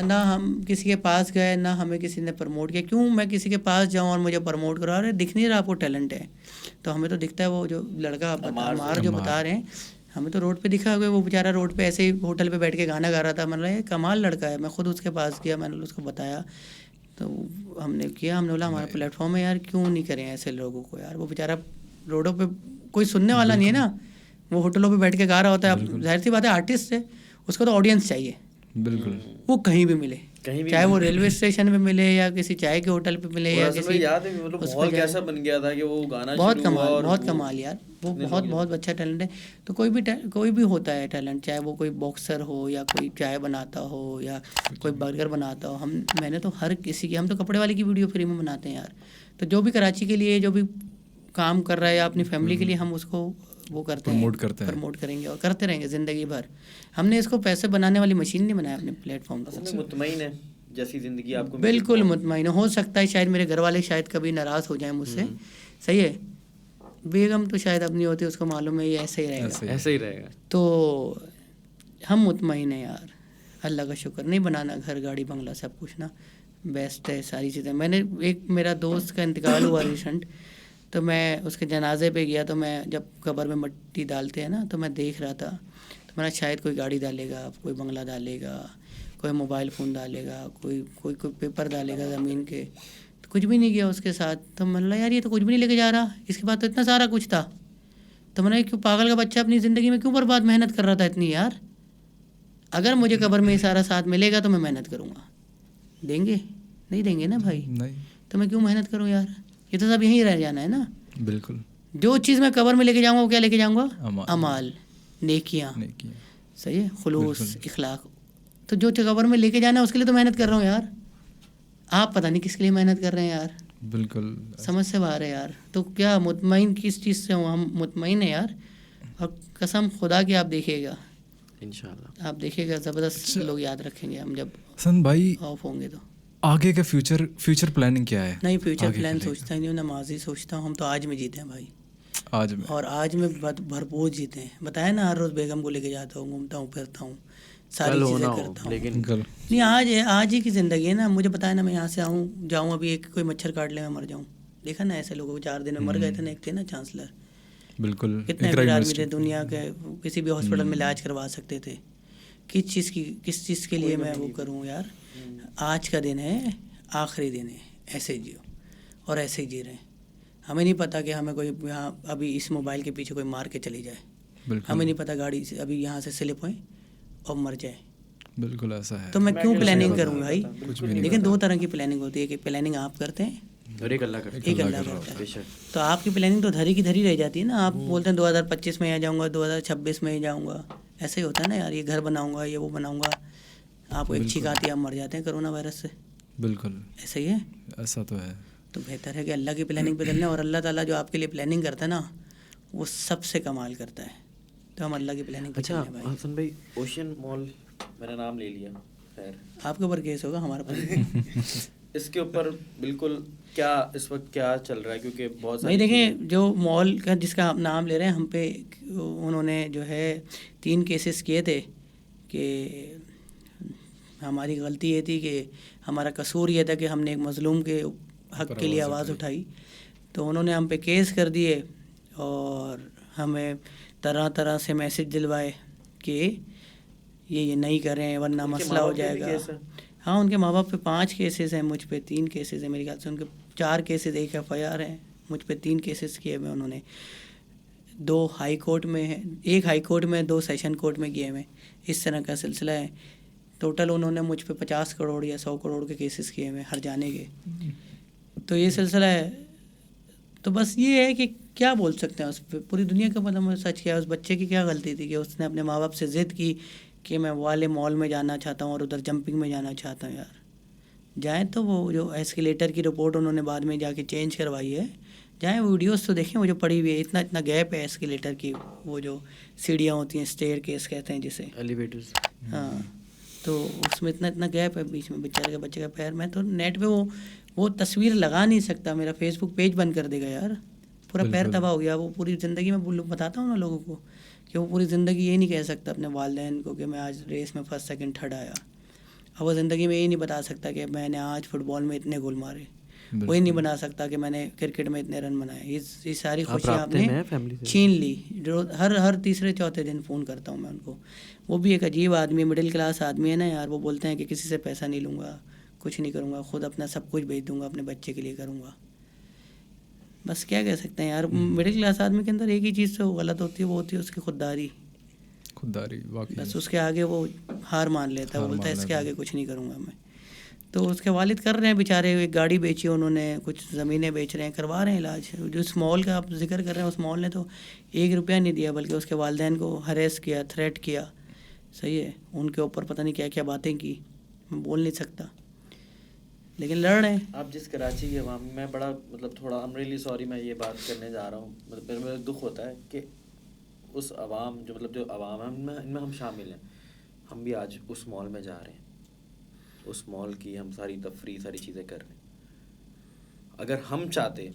نہ ہم کسی کے پاس گئے نہ ہمیں کسی نے پروموٹ کیا. کیوں میں کسی کے پاس جاؤں اور مجھے پروموٹ کروا رہے, دکھ نہیں رہا آپ کو ٹیلنٹ ہے, تو ہمیں تو دکھتا ہے وہ جو لڑکا عمار جو بتا رہے ہیں, ہمیں تو روڈ پہ دکھا ہوا, وہ بیچارہ روڈ پہ ایسے ہی ہوٹل پہ بیٹھ کے گانا گا رہا تھا. میں نے یہ کمال لڑکا ہے, میں خود اس کے پاس گیا, میں نے اس کو بتایا, تو ہم نے کیا, ہم نے بولا ہمارا پلیٹ فارم ہے یار, کیوں نہیں کریں ایسے لوگوں کو یار. وہ بیچارہ روڈوں پہ کوئی سننے والا نہیں ہے نا, وہ ہوٹلوں پہ بیٹھ کے گا رہا ہوتا ہے. اب ظاہر سی بات ہے آرٹسٹ ہے, اس کو تو آڈینس چاہیے. بالکل, وہ کہیں بھی ملے, چاہے وہ ریلوے اسٹیشن پہ ملے یا کسی چائے کے ہوٹل پہ ملے یا کسی. یاد ہے ماحول کیسا بن گیا تھا کہ وہ گانا بہت کمال, بہت کمال یار, وہ بہت اچھا ٹیلنٹ ہے. تو کوئی بھی ہوتا ہے ٹیلنٹ, چاہے وہ کوئی باکسر ہو یا کوئی چائے بناتا ہو یا کوئی برگر بناتا ہو. میں نے تو ہر کسی کی, ہم تو کپڑے والے کی ویڈیو فری میں بناتے ہیں یار. تو جو بھی کراچی کے لیے جو بھی کام کر رہا ہے یا اپنی فیملی کے لیے, ہم اس کو وہ کرتے ہیں, پروموٹ کریں گے اور کرتے رہیں گے زندگی بھر. ہم نے اس کو پیسے بنانے والی مشین نہیں بنایا اپنے پلیٹ فارم کو. مطمئن ہے جیسی زندگی آپ کو, بالکل مطمئن. ہو سکتا ہے شاید میرے گھر والے شاید کبھی ناراض ہو جائیں مجھ سے, صحیح ہے. بیگم تو شاید اپنی ہوتی, اس کو معلوم ہے یہ ایسے ہی رہے گا. تو ہم مطمئن ہیں یار, اللہ کا شکر. نہیں بنانا گھر گاڑی بنگلہ سب کچھ نا, بیسٹ ہے ساری چیزیں. میں نے ایک میرا دوست کا انتقال ہوا ریسنٹ, تو میں اس کے جنازے پہ گیا, تو میں جب قبر میں مٹی ڈالتے ہیں نا, تو میں دیکھ رہا تھا, تو میں نے شاید کوئی گاڑی ڈالے گا, کوئی بنگلہ ڈالے گا, کوئی موبائل فون ڈالے گا, کوئی پیپر ڈالے گا زمین کے. تو کچھ بھی نہیں کیا اس کے ساتھ. تو میں نے یار یہ تو کچھ بھی نہیں لے کے جا رہا, اس کے بعد تو اتنا سارا کچھ تھا. تو میں نے کیوں پاگل کا بچہ اپنی زندگی میں کیوں برباد محنت کر رہا تھا اتنی یار. اگر مجھے قبر میں یہ سارا ساتھ ملے گا تو میں محنت کروں گا. دیں گے نہیں دیں گے نا بھائی, تو میں کیوں محنت کروں یار. یہ تو سب یہیں رہ جانا ہے نا. بالکل, جو چیز میں قبر میں لے کے جاؤں گا وہ کیا لے کے جاؤں گا, اعمال, نیکیاں, صحیح ہے, خلوص, اخلاق. تو جو قبر میں لے کے جانا ہے اس کے لیے تو محنت کر رہا ہوں یار. آپ پتہ نہیں کس کے لیے محنت کر رہے ہیں یار. بالکل سمجھ سے باہر ہے یار. تو کیا مطمئن کس چیز سے ہوں, ہم مطمئن ہیں یار. اور قسم خدا کی آپ دیکھیے گا, انشاءاللہ آپ دیکھیے گا, زبردست لوگ یاد رکھیں گے ہم جب حسن بھائی آف ہوں گے. تو آگے کا فیوچر پلاننگ کیا ہے؟ نہیں فیوچر پلان سوچتا ہی نہیں ہوں, نمازی سوچتا ہوں. ہم تو آج میں جیتے ہیں بھائی, آج میں, اور آج میں بھرپور جیتے ہیں. بتایا نا, ہر روز بیگم کو لے کے جاتا ہوں, گھومتا ہوں, پھرتا ہوں, ساری چیزیں کرتا ہوں. لیکن نہیں آج ہی کی زندگی ہے نا. مجھے بتایا نا, میں یہاں سے جاؤں ابھی ایک کوئی مچھر کاٹ لے میں مر جاؤں. دیکھا نا ایسے لوگوں کو 4 دن میں مر گئے تھے نا. ایک تھے نا چانسلر, بالکل کتنے امیر آدمی تھے دنیا کے, کسی بھی ہاسپٹل میں علاج کروا سکتے تھے. کس چیز کے لیے میں وہ کروں یار. آج کا دن ہے, آخری دن ہے, ایسے جیو اور ایسے ہی جی رہے ہیں. ہمیں نہیں پتہ کہ ہمیں کوئی یہاں ابھی اس موبائل کے پیچھے کوئی مار کے چلی جائے. ہمیں نہیں پتہ گاڑی سے ابھی یہاں سے سلپ ہوئیں اور مر جائے. بالکل ایسا ہے. تو میں کیوں پلاننگ کروں بھائی. لیکن 2 طرح کی پلاننگ ہوتی ہے, کہ پلاننگ آپ کرتے ہیں, ایک اللہ کرتا ہے. تو آپ کی پلاننگ تو دھری کی دھری رہ جاتی ہے نا. آپ بولتے ہیں 2025 میں آ جاؤں گا, 2026 میں ہی جاؤں گا. ایسے ہی ہوتا ہے نا یار, یہ گھر بناؤں گا, یہ وہ بناؤں گا. آپ کو ایک چھینک آتی ہے, آپ مر جاتے ہیں کرونا وائرس سے. بالکل ایسا ہی ہے, ایسا تو ہے. تو بہتر ہے کہ اللہ کی پلاننگ پہ چلیں, اور اللہ تعالیٰ جو آپ کے لیے پلاننگ کرتا ہے نا, وہ سب سے کمال کرتا ہے. تو ہم اللہ کی پلاننگ پہ چلیں بھائی. حسن بھائی, اوشین مال میں نے نام لے لیا, خیر آپ کے اوپر کیس ہوگا, ہمارا پر اس کے اوپر بالکل کیا اس وقت کیا چل رہا ہے, کیونکہ بہت بھائی دیکھیں, جو مال کا جس کا آپ نام لے رہے ہیں, ہم پہ انہوں نے جو ہے 3 کیسز کیے تھے. کہ ہماری غلطی یہ تھی, کہ ہمارا قصور یہ تھا کہ ہم نے ایک مظلوم کے حق کے لیے آواز اٹھائی. تو انہوں نے ہم پہ کیس کر دیے, اور ہمیں طرح سے میسج دلوائے کہ یہ نہیں کریں ورنہ مسئلہ ہو جائے گا. ہاں, ان کے ماں باپ پہ 5 کیسز ہیں, مجھ پہ 3 کیسز ہیں. میرے خیال سے ان کے 4 کیسز, 1 FIR ہیں, مجھ پہ 3 کیسز کیے ہوئے انہوں نے. 2 ہائی کورٹ میں ہیں, 1 ہائی کورٹ میں 2 سیشن کورٹ میں گئے ہوئے, اس طرح کا سلسلہ ہے. ٹوٹل انہوں نے مجھ پہ 50 کروڑ یا 100 کروڑ کے کیسز کیے ہوئے ہر جانے کے. تو یہ سلسلہ ہے. تو بس یہ ہے کہ کیا بول سکتے ہیں اس پہ, پوری دنیا کا پتہ. مجھے سچ کیا اس بچے کی کیا غلطی تھی کہ اس نے اپنے ماں باپ سے ضد کی کہ میں والے مال میں جانا چاہتا ہوں اور ادھر جمپنگ میں جانا چاہتا ہوں. یار جائیں تو وہ جو ایسکیلیٹر کی رپورٹ انہوں نے بعد میں جا کے چینج کروائی ہے, جائیں ویڈیوز تو دیکھیں وہ جو پڑی ہوئی ہے, اتنا گیپ ہے ایسکیلیٹر کی, وہ جو سیڑھیاں ہوتی ہیں اسٹیئر کیس کہتے ہیں جسے, ایلیویٹرز. ہاں, تو اس میں اتنا گیپ ہے بیچ میں بیچارے کے بچے کا پیر. میں تو نیٹ پہ وہ تصویر لگا نہیں سکتا, میرا فیس بک پیج بند کر دے گا یار. پورا پیر تباہ ہو گیا. وہ پوری زندگی میں بتاتا ہوں نا لوگوں کو کہ وہ پوری زندگی یہ نہیں کہہ سکتا اپنے والدین کو کہ میں آج ریس میں 1st 2nd 3rd آیا. اب وہ زندگی میں یہ نہیں بتا سکتا کہ میں نے آج فٹ بال میں اتنے گول مارے. وہی نہیں بنا سکتا کہ میں نے کرکٹ میں اتنے رن بنائے. یہ ساری خوشیاں آپ نے چھین لی. ہر 3 4 دن فون کرتا ہوں میں ان کو. وہ بھی ایک عجیب آدمی, مڈل کلاس آدمی ہے نا یار. وہ بولتے ہیں کہ کسی سے پیسہ نہیں لوں گا, کچھ نہیں کروں گا, خود اپنا سب کچھ بیچ دوں گا, اپنے بچے کے لیے کروں گا. بس کیا کہہ سکتے ہیں یار. مڈل کلاس آدمی کے اندر ایک ہی چیز تو غلط ہوتی ہے, وہ ہوتی ہے اس کی خودداری. بس اس کے آگے وہ ہار مان لیتا ہے, وہ بولتا ہے اس کے آگے کچھ نہیں کروں گا میں. تو اس کے والد کر رہے ہیں بیچارے, ایک گاڑی بیچی انہوں نے, کچھ زمینیں بیچ رہے ہیں, کروا رہے ہیں علاج. جو اس مال کا آپ ذکر کر رہے ہیں اس مال نے تو 1 روپیہ نہیں دیا, بلکہ اس کے والدین کو ہریس کیا, تھریٹ کیا. صحیح ہے, ان کے اوپر پتہ نہیں کیا کیا باتیں کی, میں بول نہیں سکتا, لیکن لڑ رہے ہیں. آپ جس کراچی کے عوام, میں بڑا تھوڑا I'm really sorry میں یہ بات کرنے جا رہا ہوں, میرے دکھ ہوتا ہے کہ اس عوام جو عوام ہے ان میں ہم شامل ہیں. ہم بھی آج اس مال میں جا رہے ہیں, اس مال کی ہم ساری تفریح ساری چیزیں کر رہے ہیں. اگر ہم چاہتے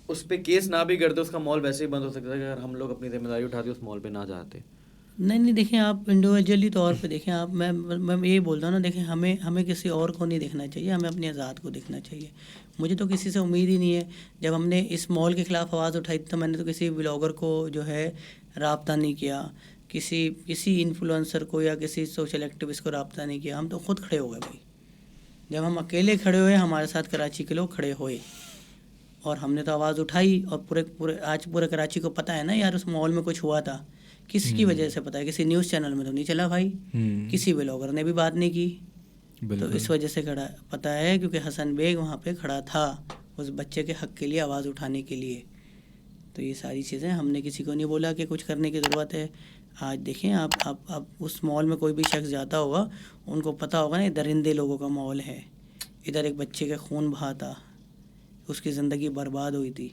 اس پہ کیس نہ بھی کرتے, اس کا مال ویسے ہی بند ہو سکتا ہے. اگر ہم لوگ اپنی ذمہ داری اٹھاتے اس مال پہ نہ جاتے. نہیں دیکھیں آپ انڈیویجولی طور پہ دیکھیں آپ. میں یہی بولتا ہوں نا, دیکھیں ہمیں کسی اور کو نہیں دیکھنا چاہیے, ہمیں اپنی آزاد کو دیکھنا چاہیے. مجھے تو کسی سے امید ہی نہیں ہے. جب ہم نے اس مال کے خلاف آواز اٹھائی تو میں نے تو کسی بلاگر کو جو ہے رابطہ نہیں کیا, کسی انفلوئنسر کو یا کسی سوشل ایکٹیوسٹ کو رابطہ نہیں کیا. ہم تو خود کھڑے ہو گئے بھائی. جب ہم اکیلے کھڑے ہوئے, ہمارے ساتھ کراچی کے لوگ کھڑے ہوئے اور ہم نے تو آواز اٹھائی. اور آج پورے کراچی کو پتہ ہے نا یار اس مال میں کچھ ہوا تھا. کس کی وجہ سے پتہ ہے؟ کسی نیوز چینل میں تو نہیں چلا بھائی, کسی بلاگر نے بھی بات نہیں کی. تو اس وجہ سے پتہ ہے کیونکہ حسن بیگ وہاں پہ کھڑا تھا اس بچے کے حق کے لیے آواز اٹھانے کے لیے. تو یہ ساری چیزیں ہم نے کسی کو نہیں بولا کہ کچھ کرنے کی ضرورت ہے. آج دیکھیں آپ اس مال میں کوئی بھی شخص جاتا ہوگا, ان کو پتہ ہوگا نا یہ درندے لوگوں کا مال ہے. ادھر ایک بچے کے خون بہا تھا, اس کی زندگی برباد ہوئی تھی.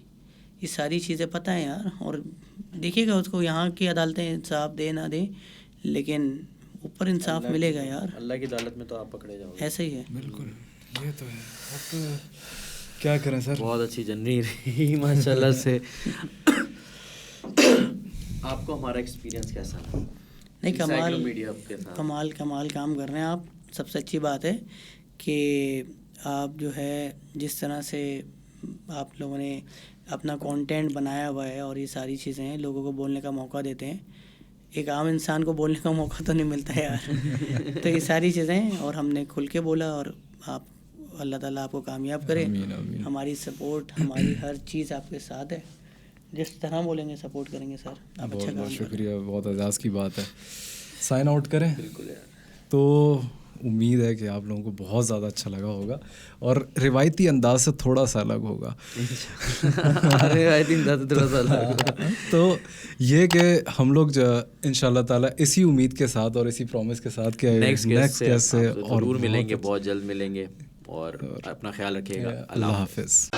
یہ ساری چیزیں پتہ ہیں یار. اور دیکھیے گا اس کو یہاں کی عدالتیں انصاف دے نہ دیں, لیکن اوپر انصاف ملے گا یار. اللہ کی عدالت میں تو آپ پکڑے جاؤ گے. ایسا ہی ہے. بالکل, یہ تو ہے. اب کیا کریں سر, بہت اچھی جرنی رہی ماشاء اللہ سے. آپ کو ہمارا ایکسپیرینس کیسا ہے؟ نہیں کمال کام کر رہے ہیں آپ. سب سے اچھی بات ہے کہ آپ جو ہے جس طرح سے آپ لوگوں نے اپنا کانٹینٹ بنایا ہوا ہے اور یہ ساری چیزیں ہیں, لوگوں کو بولنے کا موقع دیتے ہیں. ایک عام انسان کو بولنے کا موقع تو نہیں ملتا یار. تو یہ ساری چیزیں, اور ہم نے کھل کے بولا, اور آپ اللہ تعالیٰ آپ کو کامیاب کرے. ہماری سپورٹ, ہماری ہر چیز آپ کے ساتھ ہے. جس طرح بولیں گے سپورٹ کریں گے سر. آپ اچھا بہت شکریہ, بہت اعزاز کی بات ہے. سائن آؤٹ کریں. بالکل یار. تو امید ہے کہ آپ لوگوں کو بہت زیادہ اچھا لگا ہوگا اور روایتی انداز سے تھوڑا سا الگ ہوگا. روایتی انداز سے تھوڑا سا الگ ہوگا. تو یہ کہ ہم لوگ ان شاء اللہ تعالیٰ اسی امید کے ساتھ اور اسی پرومس کے ساتھ کہ نیکسٹ گیسٹ سے اور ضرور ملیں گے, بہت جلد ملیں گے. اور اپنا خیال رکھیے گا. اللہ حافظ.